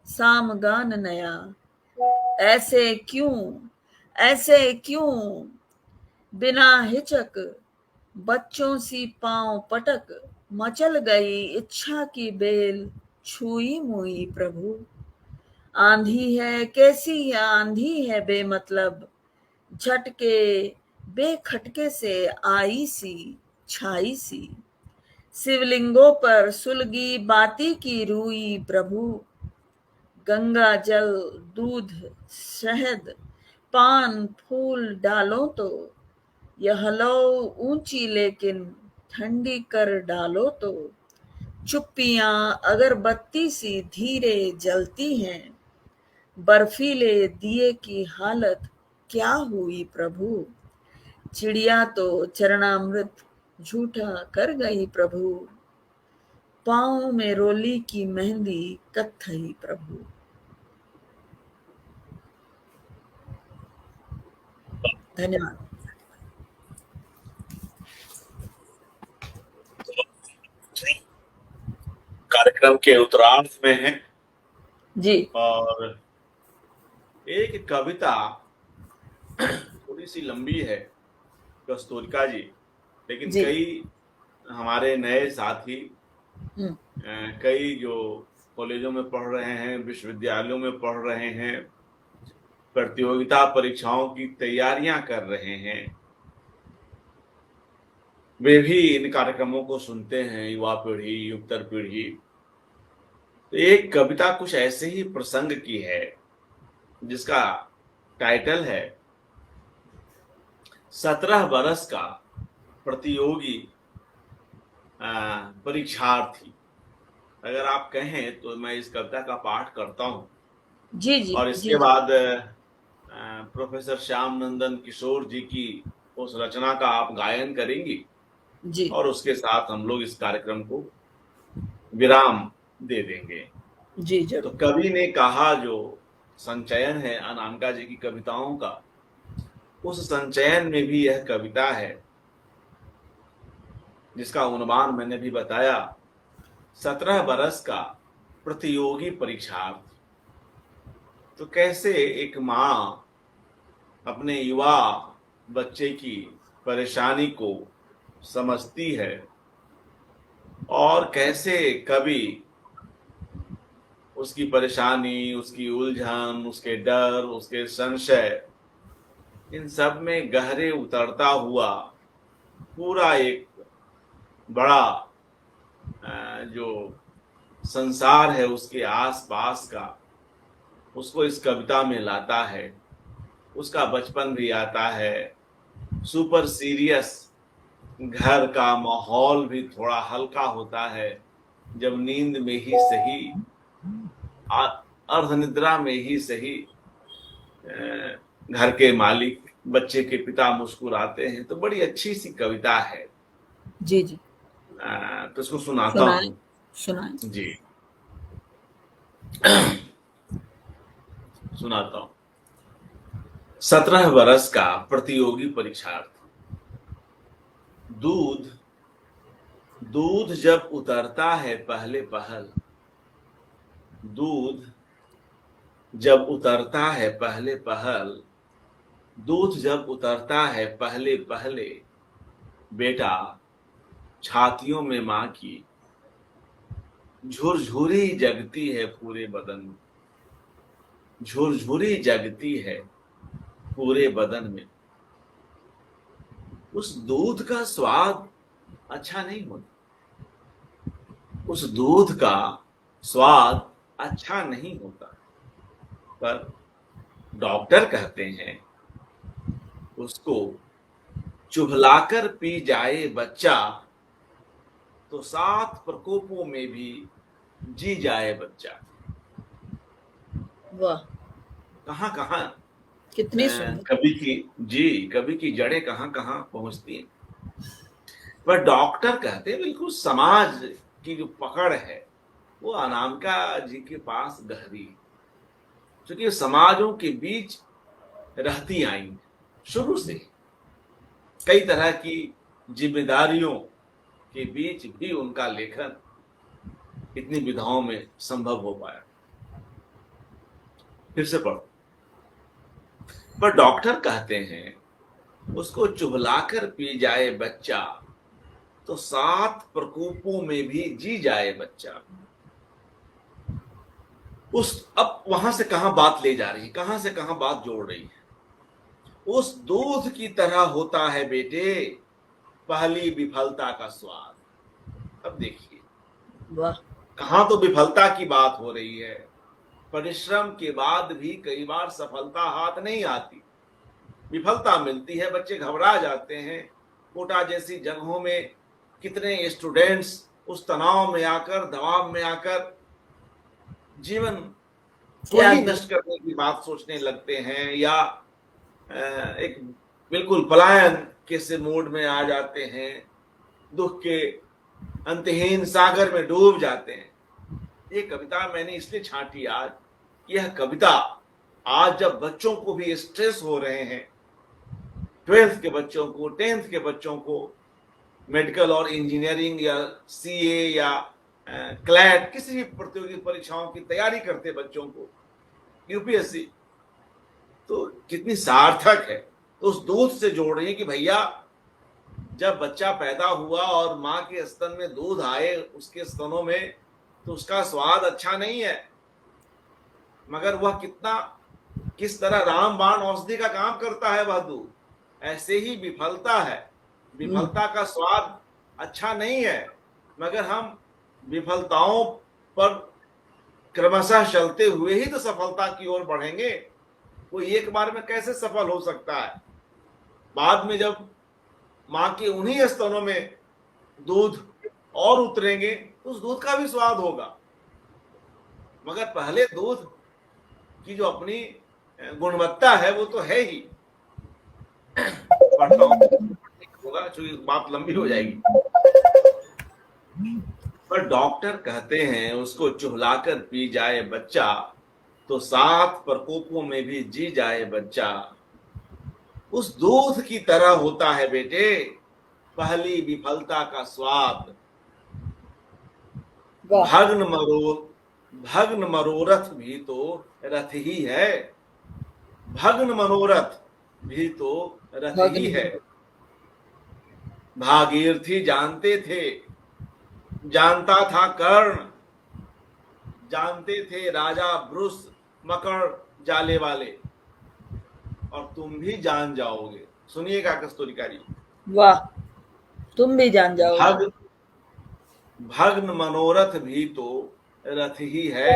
साम गान नया, ऐसे क्यों बिना हिचक बच्चों सी पांव पटक, मचल गई इच्छा की बेल छुई मुई प्रभु, आंधी है कैसी यह आंधी है बेमतलब, झटके बेखटके से आई सी छाई सी, शिवलिंगों पर सुलगी बाती की रूई प्रभु, गंगा जल दूध शहद पान फूल डालो तो, यह लो ऊंची लेकिन ठंडी कर डालो तो, चुप्पियां अगरबत्ती सी धीरे जलती हैं, बर्फीले दिए की हालत क्या हुई प्रभु, चिड़िया तो चरणामृत झूठा कर गई प्रभु, पाँव में रोली की मेहंदी कत्थई प्रभु। धन्यवाद। कार्यक्रम के उत्तरार्ध में है जी और एक कविता थोड़ी सी लंबी है कस्तूरिका जी, लेकिन जी। कई हमारे नए साथी हम्म, कई जो कॉलेजों में पढ़ रहे हैं, विश्वविद्यालयों में पढ़ रहे हैं, प्रतियोगिता परीक्षाओं की तैयारियां कर रहे हैं, वे भी इन कार्यक्रमों को सुनते हैं, युवा पीढ़ी, उत्तर पीढ़ी। तो एक कविता कुछ ऐसे ही प्रसंग की है जिसका टाइटल है 17 बरस का प्रतियोगी परीक्षार्थी। अगर आप कहें तो मैं इस कविता का पाठ करता हूं जी जी और जी इसके जी बाद प्रोफेसर श्याम नंदन किशोर जी की उस रचना का आप गायन करेंगी जी और उसके साथ हम लोग इस कार्यक्रम को विराम दे देंगे। जी तो जरूर। कवि ने कहा, जो संचयन है अनामिका जी की कविताओं का, उस संचयन में भी यह कविता है जिसका उन्वान मैंने भी बताया, 17 बरस का प्रतियोगी परीक्षार्थी। तो कैसे एक माँ अपने युवा बच्चे की परेशानी को समझती है और कैसे कवि उसकी परेशानी, उसकी उलझन, उसके डर, उसके संशय, इन सब में गहरे उतरता हुआ पूरा एक बड़ा जो संसार है उसके आसपास का, उसको इस कविता में लाता है। उसका बचपन भी आता है, सुपर सीरियस घर का माहौल भी थोड़ा हल्का होता है जब नींद में ही सही, अर्ध निद्रा में ही सही, घर के मालिक बच्चे के पिता मुस्कुराते हैं। तो बड़ी अच्छी सी कविता है। जी जी तो इसको सुनाता सुनाए हूँ सुनाए। जी। सुनाता हूँ। 17 बरस का प्रतियोगी परीक्षार्थी। दूध दूध जब उतरता है पहले पहल, दूध जब उतरता है पहले पहल, दूध जब उतरता है पहले पहले, बेटा छातियों में माँ की झुरझुरी जगती है पूरे बदन में, झुरझुरी जगती है पूरे बदन में। उस दूध का स्वाद अच्छा नहीं होता, उस दूध का स्वाद अच्छा नहीं होता, पर डॉक्टर कहते हैं उसको चुभलाकर पी जाए बच्चा तो 7 प्रकोपों में भी जी जाए बच्चा। वाह, कहाँ कहाँ कितनी सुंदर। कवि की जड़ें कहाँ कहाँ पहुंचती हैं। पर डॉक्टर कहते हैं बिल्कुल समाज की जो पकड़ है वो अनामिका जी के पास गहरी है, क्योंकि समाजों के बीच रहती आई शुरू से, कई तरह की जिम्मेदारियों के बीच भी उनका लेखन इतनी विधाओं में संभव हो पाया। फिर से पढ़ो। पर डॉक्टर कहते हैं उसको चुभलाकर पी जाए बच्चा तो 7 प्रकोपों में भी जी जाए बच्चा। अब वहां से कहां बात ले जा रही है, कहां से कहां बात जोड़ रही है। उस दूध की तरह होता है बेटे पहली विफलता का स्वाद। अब देखिए वाह, कहां तो विफलता की बात हो रही है, परिश्रम के बाद भी कई बार सफलता हाथ नहीं आती, विफलता मिलती है, बच्चे घबरा जाते हैं। कोटा जैसी जगहों में कितने स्टूडेंट्स उस तनाव में आकर, दबाव में आकर जीवन को ही त्याग नष्ट करने की बात सोचने लगते हैं, या एक बिल्कुल पलायन के से मोड में आ जाते हैं, दुख के अंतहीन सागर में डूब जाते हैं। ये कविता मैंने इसलिए छांटी आज, यह कविता आज जब बच्चों को भी स्ट्रेस हो रहे हैं, 12th के बच्चों को, 10th के बच्चों को मेडिकल और इंजीनियरिंग या सीए या क्लैट किसी भी प्रतियोगी परीक्षाओं की तैयारी करते बच्चों को यूपीएससी, तो कितनी सार्थक है। तो उस दूध से जोड़ रही है कि भैया जब बच्चा पैदा हुआ और माँ के स्तन में दूध आए उसके स्तनों में, तो उसका स्वाद अच्छा नहीं है, मगर वह किस तरह रामबाण औषधि का काम करता है वह दूध, ऐसे ही विफलता है। विफलता का स्वाद अच्छा नहीं है, मगर हम विफलताओं पर क्रमशः चलते हुए ही तो सफलता की ओर बढ़ेंगे। कोई एक बार में कैसे सफल हो सकता है? बाद में जब माँ के उन्हीं स्तनों में दूध और उतरेंगे तो उस दूध का भी स्वाद होगा, मगर पहले दूध की जो अपनी गुणवत्ता है वो तो है ही। पढ़ता हूँ होगा, चूंकि बात लंबी हो जाएगी। पर डॉक्टर कहते हैं उसको चुहलाकर पी जाए बच्चा तो 7 प्रकोपों में भी जी जाए बच्चा। उस दूध की तरह होता है बेटे पहली विफलता का स्वाद। भग्न मनोरथ भी तो रथ ही है, भग्न मनोरथ भी तो रथ ही है। भागीरथी जानते थे, जानता था कर्ण, जानते थे राजा ब्रुस मकर जाले वाले, और तुम भी जान जाओगे। सुनिएगा कस्तूरिका जी, वाह, तुम भी जान जाओगे। भग्न मनोरथ भी तो रथ ही है।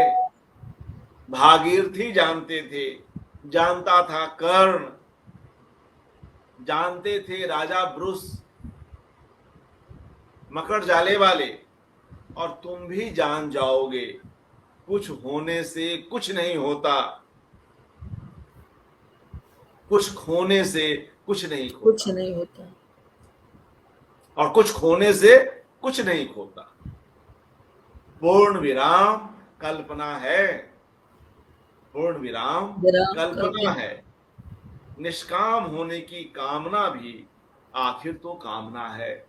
भागीरथी जानते थे, जानता था कर्ण, जानते थे राजा ब्रुस मकर जाले वाले, और तुम भी जान जाओगे कुछ होने से कुछ नहीं होता, कुछ खोने से कुछ नहीं खोता, कुछ नहीं होता, और कुछ खोने से कुछ नहीं खोता। पूर्ण विराम कल्पना है, पूर्ण विराम कल्पना है। निष्काम होने की कामना भी आखिर तो कामना है,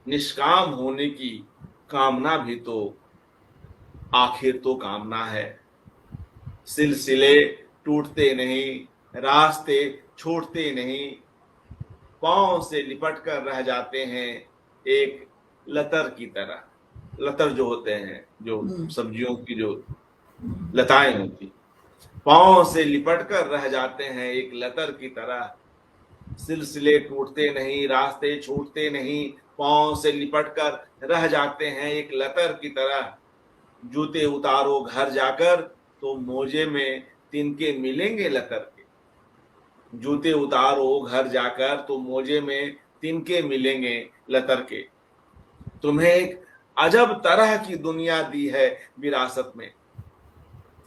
निष्काम होने की कामना भी तो आखिर तो कामना है। सिलसिले टूटते नहीं, रास्ते छूटते नहीं, पांव से लिपट कर रह जाते हैं एक लतर की तरह। लतर जो होते हैं, जो सब्जियों की जो लताएं होती, पांव से लिपट कर रह जाते हैं एक लतर की तरह। सिलसिले टूटते नहीं, रास्ते छूटते नहीं, पांव से लिपट कर रह जाते हैं एक लतर की तरह। जूते उतारो घर जाकर तो मोजे में तिनके मिलेंगे लतर के। जूते उतारो घर जाकर तो मोजे में तिनके मिलेंगे लतर के। तुम्हें एक अजब तरह की दुनिया दी है विरासत में,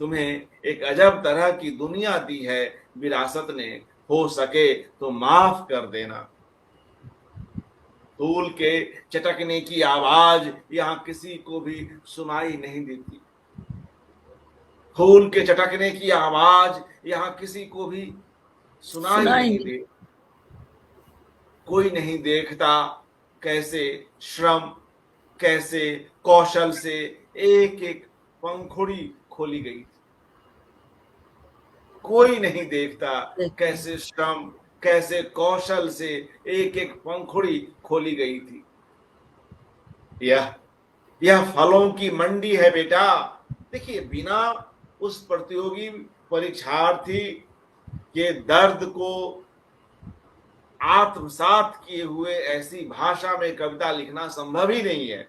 तुम्हें एक अजब तरह की दुनिया दी है विरासत ने, हो सके तो माफ कर देना। धूल के चटकने की आवाज यहाँ किसी को भी सुनाई नहीं देती, धूल के चटकने की आवाज यहाँ किसी को भी सुनाई नहीं देती। कोई नहीं देखता कैसे श्रम, कैसे कौशल से एक एक पंखुड़ी खोली गई थी। कोई नहीं देखता कैसे श्रम, कैसे कौशल से एक एक पंखुड़ी खोली गई थी। यह फलों की मंडी है बेटा। देखिए, बिना उस प्रतियोगी परीक्षार्थी के दर्द को आत्मसात किए हुए ऐसी भाषा में कविता लिखना संभव ही नहीं है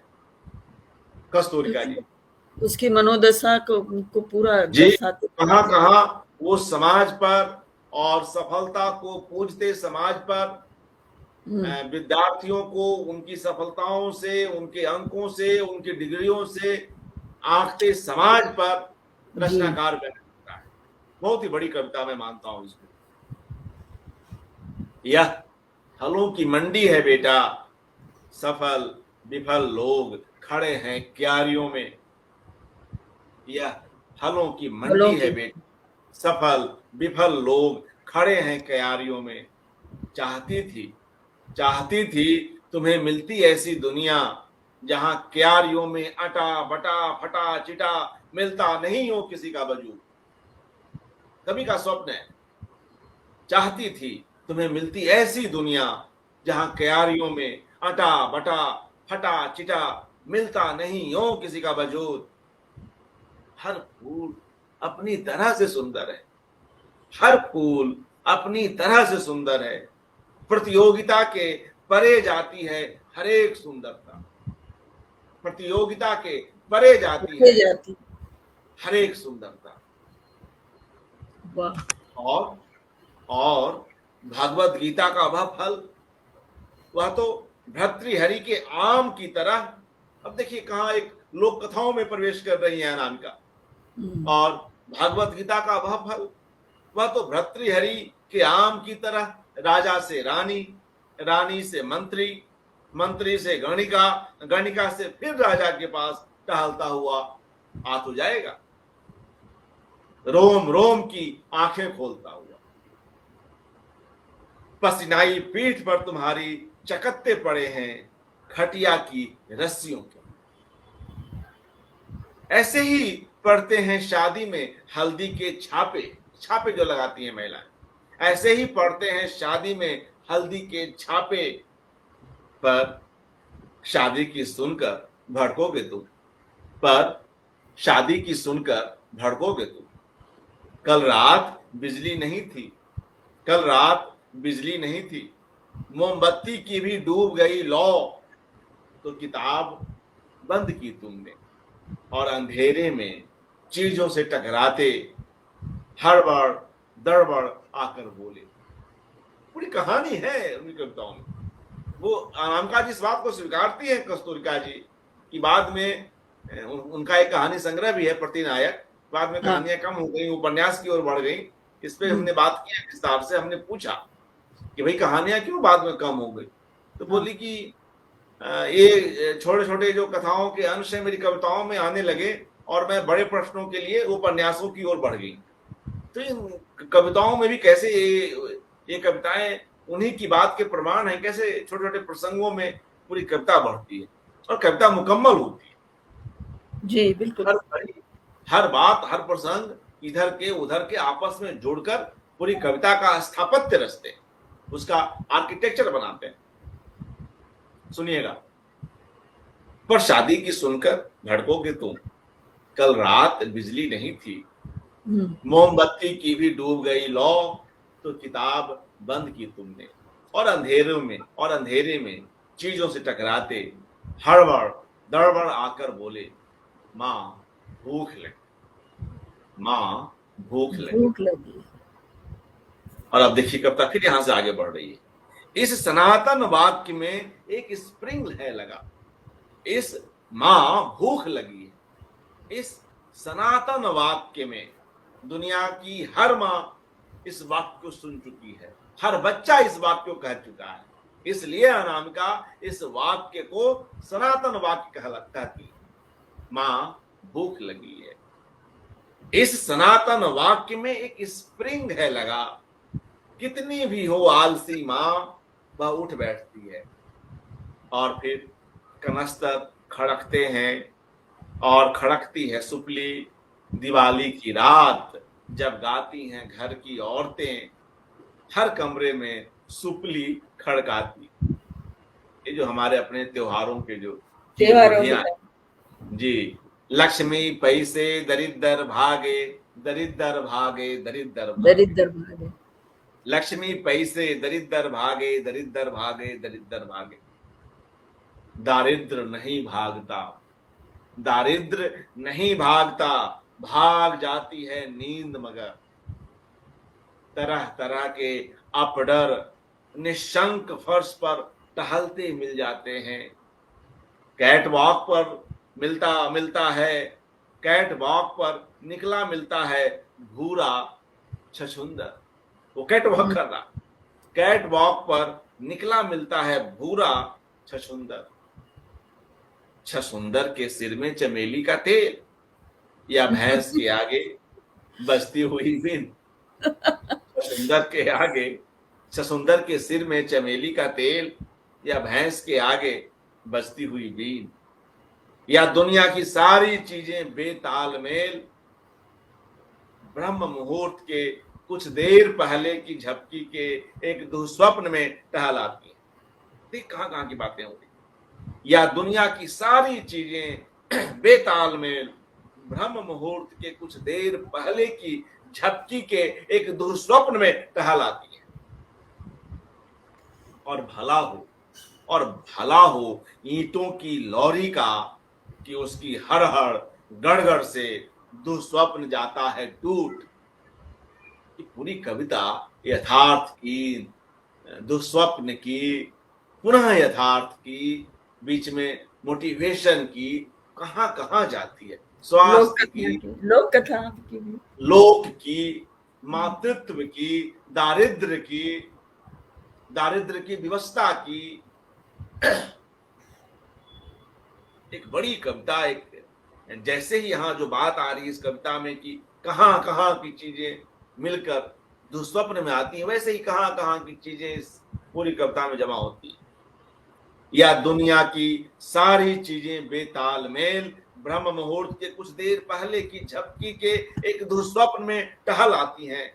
कस्तूरिका जी। उसकी मनोदशा को पूरा जी, कहाँ वो समाज पर और सफलता को पूजते समाज पर, विद्यार्थियों को उनकी सफलताओं से, उनके अंकों से, उनकी डिग्रियों से आंकते समाज पर रचनाकार व्यक्त करता है। बहुत ही बड़ी कविता मैं मानता हूं इसको। यह फलों की मंडी है बेटा, सफल विफल लोग खड़े हैं क्यारियों में। यह फलों की मंडी है बेटा, सफल विफल लोग खड़े हैं क्यारियों में। चाहती थी तुम्हें मिलती ऐसी दुनिया जहां क्यारियों में अटा बटा फटा चिटा मिलता नहीं हो किसी का वजूद। कवि का स्वप्न है, चाहती थी तुम्हें मिलती ऐसी दुनिया जहां क्यारियों में अटा बटा फटा चिटा मिलता नहीं हो किसी का वजूद। हर फूल अपनी तरह से सुंदर है, हर फूल अपनी तरह से सुंदर है, प्रतियोगिता के परे जाती है हर एक सुंदरता, प्रतियोगिता के परे जाती ले है जाती। हर एक सुंदरता। वाह। और भागवत गीता का वह फल, वह तो भर्तृहरि के आम की तरह। अब देखिए कहाँ एक लोक कथाओं में प्रवेश कर रही है अनामिका। और भागवत गीता का वह फल, वह तो भर्तृहरि के आम की तरह, राजा से रानी, रानी से मंत्री, मंत्री से गणिका, गणिका से फिर राजा के पास टहलता हुआ आ तो जाएगा, रोम रोम की आंखें खोलता हुआ। पसीनाई पीठ पर तुम्हारी चकत्ते पड़े हैं खटिया की रस्सियों के। ऐसे ही पड़ते हैं शादी में हल्दी के छापे, छापे जो लगाती हैं महिलाएं, ऐसे ही पड़ते हैं शादी में हल्दी के छापे। पर शादी की सुनकर भड़कोगे तुम, पर शादी की सुनकर भड़कोगे तुम। कल रात बिजली नहीं थी, कल रात बिजली नहीं थी, मोमबत्ती की भी डूब गई लौ, तो किताब बंद की तुमने और अंधेरे में चीजों से टकराते हड़बड़ दड़बड़ आकर बोले। पूरी कहानी है उनकी कविताओं में। वो अनामिका जी इस बात को स्वीकारती है कस्तूरिका जी कि बाद में उनका एक कहानी संग्रह भी है प्रतिनायक, बाद में कहानियां कम हो गई, उपन्यास की ओर बढ़ गई। इस पे हमने बात की विस्तार से, हमने पूछा कि भाई कहानियां क्यों बाद में कम हो गई, तो बोली कि ये छोटे छोटे जो कथाओं के अंश है मेरी कविताओं में आने लगे और मैं बड़े प्रश्नों के लिए उपन्यासों की ओर बढ़ गई। तो इन कविताओं में भी कैसे ये कविताएं उन्हीं की बात के प्रमाण है, कैसे छोटे छोटे प्रसंगों में पूरी कविता बढ़ती है और कविता मुकम्मल होती है। जी बिल्कुल। हर बात, हर प्रसंग इधर के उधर के आपस में जोड़कर पूरी कविता का स्थापत्य रचते हैं, उसका आर्किटेक्चर बनाते हैं। सुनिएगा। पर शादी की सुनकर भड़कोगे तुम, कल रात बिजली नहीं थी, मोमबत्ती की भी डूब गई लौ, तो किताब बंद की तुमने और अंधेरे में चीजों से टकराते हड़बड़ दड़बड़ आकर बोले, माँ भूख लगी, माँ भूख लगी। और अब देखिए कविता फिर यहां से आगे बढ़ रही है। इस सनातन वाक्य में एक स्प्रिंग है लगा, इस माँ भूख लगी है, इस सनातन वाक्य में दुनिया की हर माँ इस वाक्य को सुन चुकी है, हर बच्चा इस वाक्य को कह चुका है, इसलिए अनामिका इस वाक्य को सनातन वाक्य कहती है, माँ भूख लगी है। इस सनातन वाक्य में एक स्प्रिंग है लगा, कितनी भी हो आलसी माँ वह उठ बैठती है। और फिर कनस्तर खड़कते हैं और खड़कती है सुपली, दिवाली की रात जब गाती हैं घर की औरतें, हर कमरे में सुपली खड़काती। ये जो हमारे अपने त्योहारों के जो जी, लक्ष्मी पैसे दरिद्र भागे, दरिद्र भागे, दरिद्र भागे, लक्ष्मी पैसे दरिद्र भागे, दरिद्र भागे, दरिद्र भागे। दारिद्र नहीं भागता, दारिद्र नहीं भागता, भाग जाती है नींद मगर। तरह तरह के अपडर निशंक फर्श पर टहलते मिल जाते हैं। कैट वॉक पर मिलता है, कैट वॉक पर निकला मिलता है भूरा छछुंदर। वो कैट वॉक कर रहा, कैट वॉक पर निकला मिलता है भूरा छछुंदर। छछुंदर के सिर में चमेली का तेल या भैंस के आगे बजती हुई बिन। छछुंदर के आगे ससुंदर के सिर में चमेली का तेल, या भैंस के आगे बजती हुई बीन, या दुनिया की सारी चीजें बेतालमेल ब्रह्म मुहूर्त के कुछ देर पहले की झपकी के एक दुस्वप्न में टहलाती हैं। देख कहां की बातें हो रही। या दुनिया की सारी चीजें बेतालमेल ब्रह्म मुहूर्त के कुछ देर पहले की झपकी के एक दुस्वप्न में टहलाती है। और भला हो ईंटों की लौरी का, कि उसकी हर हर गड़गड़ से दुस्वप्न जाता है टूट। ये पूरी कविता यथार्थ की, दुस्वप्न की, पुनः यथार्थ की, बीच में मोटिवेशन की, कहां कहां जाती है। स्वास्थ्य की, लोक कथा की, लोक की, मातृत्व की, दारिद्र की व्यवस्था की। एक बड़ी कविता, एक जैसे ही यहाँ जो बात आ रही है इस कविता में कि कहां कहां की चीजें मिलकर दुस्वप्न में आती हैं, वैसे ही कहां कहां की चीजें इस पूरी कविता में जमा होती हैं। या दुनिया की सारी चीजें बेतालमेल ब्रह्म मुहूर्त के कुछ देर पहले की झपकी के एक दुस्वप्न में टहल आती हैं।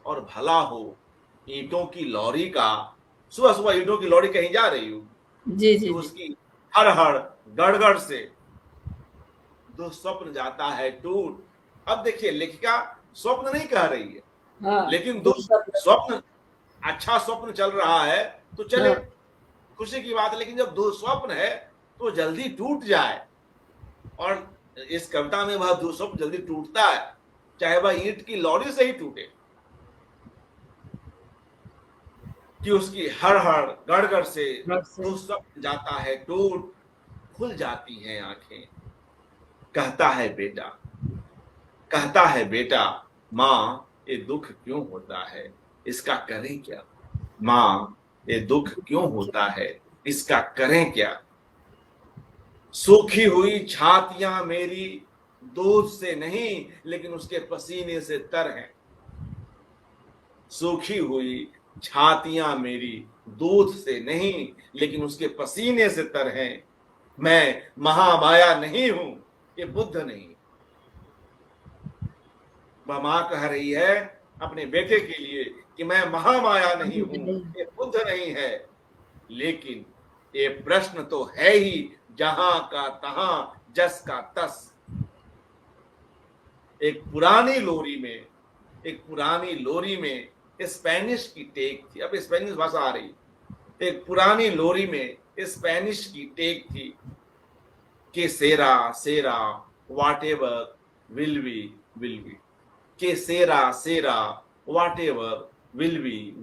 और भला हो ईंटों की लौरी का, सुबह सुबह ईंटों की लौरी कहीं जा रही हो, जी जी, उसकी हर हर गड़गड़ से दुस्वप्न जाता है टूट। अब देखिए, लेखिका स्वप्न नहीं कह रही है, हाँ, लेकिन स्वप्न, अच्छा स्वप्न चल रहा है तो चले, हाँ, खुशी की बात है। लेकिन जब दुस्वप्न है तो जल्दी टूट जाए। और इस कविता में वह दुस्वप्न जल्दी टूटता है, चाहे वह ईंट की लौरी से ही टूटे, कि उसकी हर हर गड़गड़ से दुस्वप्न जाता है टूट, खुल जाती हैं आंखें। कहता है बेटा माँ ये दुख क्यों होता है, इसका करें क्या। माँ ये दुख क्यों होता है, इसका करें क्या। सूखी हुई छातियां मेरी दूध से नहीं लेकिन उसके पसीने से तर हैं। सूखी हुई छातियां मेरी दूध से नहीं लेकिन उसके पसीने से तर हैं। मैं महामाया नहीं हूं, ये बुद्ध नहीं। वह मां कह रही है अपने बेटे के लिए कि मैं महामाया नहीं हूं, ये बुद्ध नहीं है। लेकिन ये प्रश्न तो है ही जहां का तहां, जस का तस। एक पुरानी लोरी में स्पेनिश की टेक थी। अब स्पेनिश भाषा आ रही। एक पुरानी लोरी में स्पेनिश की टेक थी कि सेरा सेरा व्हाटएवर विल बी, के सेरा व्हाटएवर विल बी।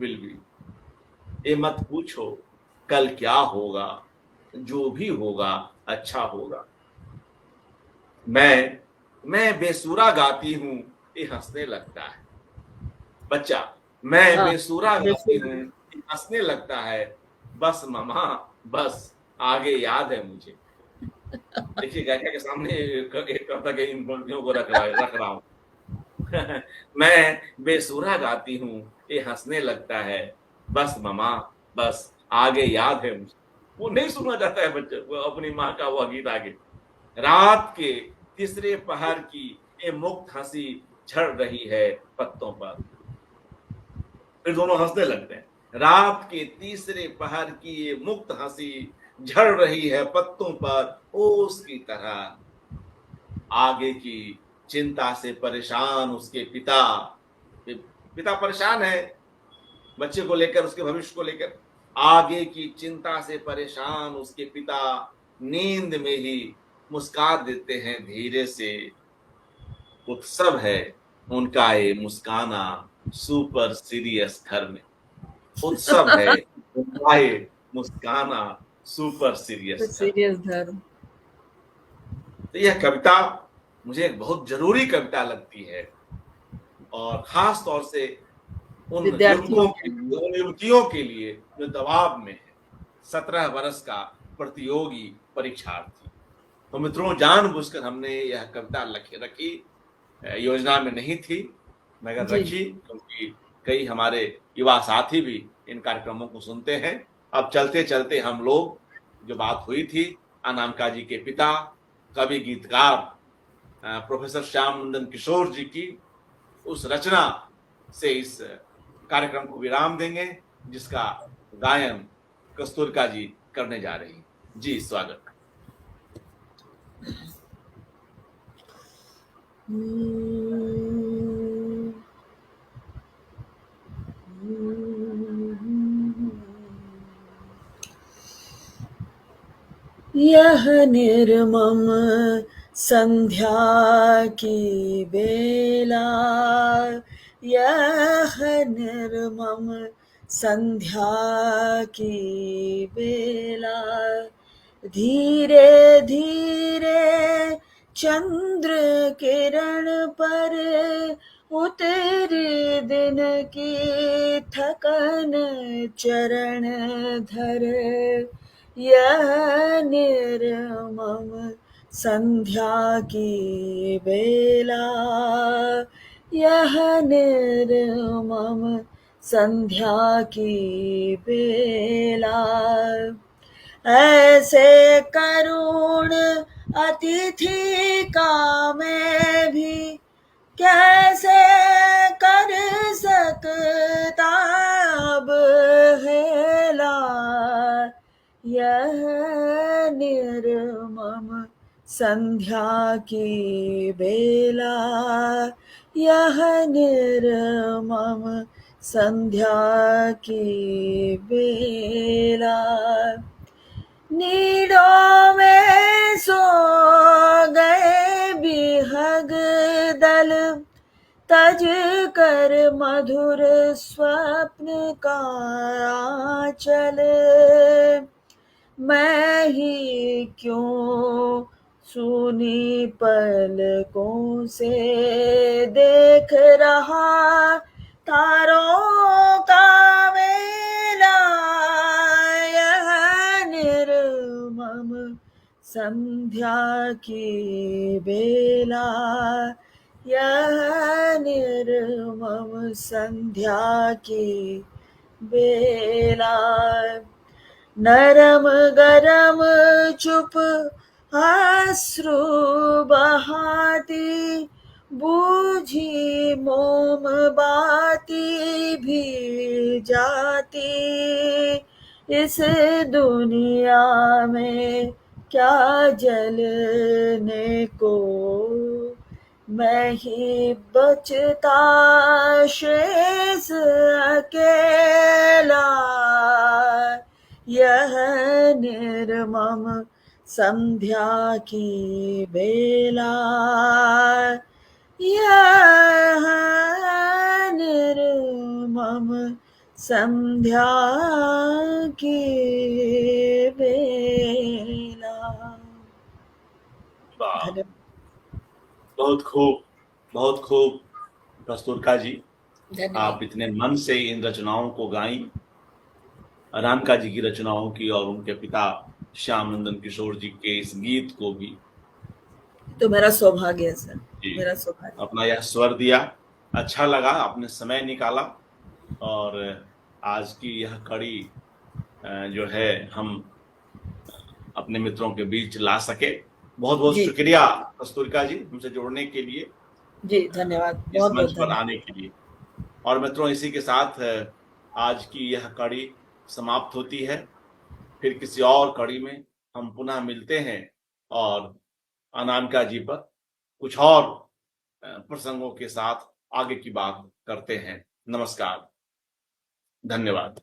ये मत पूछो कल क्या होगा, जो भी होगा अच्छा होगा। मैं बेसुरा गाती हूं, ये हंसने लगता है। बच्चा, मैं बेसुरा गाती हूं, ये हंसने लगता है। बस मामा बस, आगे याद है मुझे। देखिए गायिका के सामने एक कविता के इन पंक्तियों को रख रहा हूं। मैं बेसुरा गाती हूं, ये हंसने लगता है। बस मामा बस, आगे याद है मुझे। वो नहीं सुनना चाहता है बच्चे, वो अपनी माँ का वो गीत आगे। रात के तीसरे पहर की ये मुक्त हंसी झड़ रही है पत्तों पर। फिर दोनों हंसने लगते हैं। रात के तीसरे पहर की ये मुक्त हंसी झड़ रही है पत्तों पर ओस की तरह। आगे की चिंता से परेशान उसके पिता परेशान है बच्चे को लेकर, उसके भविष्य को लेकर। आगे की चिंता से परेशान उसके पिता नींद में ही मुस्का देते हैं धीरे से। उत्सव है उनका ये मुस्काना सुपर सीरियस घर में। उत्सव है उनका ये मुस्काना सुपर सीरियस घर। तो यह कविता मुझे एक बहुत जरूरी कविता लगती है, और खास तौर से उन युवतियों के लिए जो दबाव में है, 17 वर्ष का प्रतियोगी परीक्षार्थी। तो मित्रों, जानबूझकर हमने यह कविता रखी, योजना में नहीं थी मगर रखी, क्योंकि कई हमारे युवा साथी भी इन कार्यक्रमों को सुनते हैं। अब चलते चलते हम लोग जो बात हुई थी अनामिका जी के पिता कवि गीतकार प्रोफेसर श्याम नंदन किशोर जी की उस रचना से इस कार्यक्रम को विराम देंगे, जिसका गायन कस्तूरिका जी करने जा रही हैं। जी स्वागत। यह निर्मम संध्या की बेला, यह निर्मम संध्या की बेला, धीरे धीरे चंद्र किरण पर उतरे दिन की थकन चरण धर, यह निर्मम संध्या की बेला, यह निर्मम संध्या की बेला, ऐसे करुण अतिथि का मैं भी कैसे कर सकता अब हेला, यह निर्मम संध्या की बेला, यह निर्मम संध्या की बेला, नीड़ों में सो गए बिहग दल, तज कर मधुर स्वप्न का आंचल, मैं ही क्यों सूनी पलकों से देख रहा तारों का मेला, यह निर्मम संध्या की बेला, यह निर्मम संध्या की बेला, नरम गरम चुप अश्रु बहाती, बूझी मोमबाती भी जाती, इस दुनिया में क्या जलने को, मैं ही बचता शेष अकेला, यह निर्मम संध्या की बेला, यह निर्मम संध्या की बेला। धन्यवाद। बहुत खूब, बहुत खूब कस्तूरिका जी, धन्यवाद। आप इतने मन से इन रचनाओं को गाई, अनामिका जी की रचनाओं की और उनके पिता श्याम नंदन किशोर जी के इस गीत को भी। तो मेरा सौभाग्य है सर, जी, मेरा सौभाग्य। अपना यह स्वर दिया, अच्छा लगा, आपने समय निकाला और आज की यह कड़ी जो है हम अपने मित्रों के बीच ला सके। बहुत बहुत जी। शुक्रिया कस्तूरिका जी हमसे जुड़ने के लिए, जी धन्यवाद, इस बहुत मंच बहुत पर धन्यवाद। आने के लिए। और मित्रों, इसी के साथ आज की यह कड़ी समाप्त होती है। फिर किसी और कड़ी में हम पुनः मिलते हैं और अनामिका जी पर कुछ और प्रसंगों के साथ आगे की बात करते हैं। नमस्कार, धन्यवाद।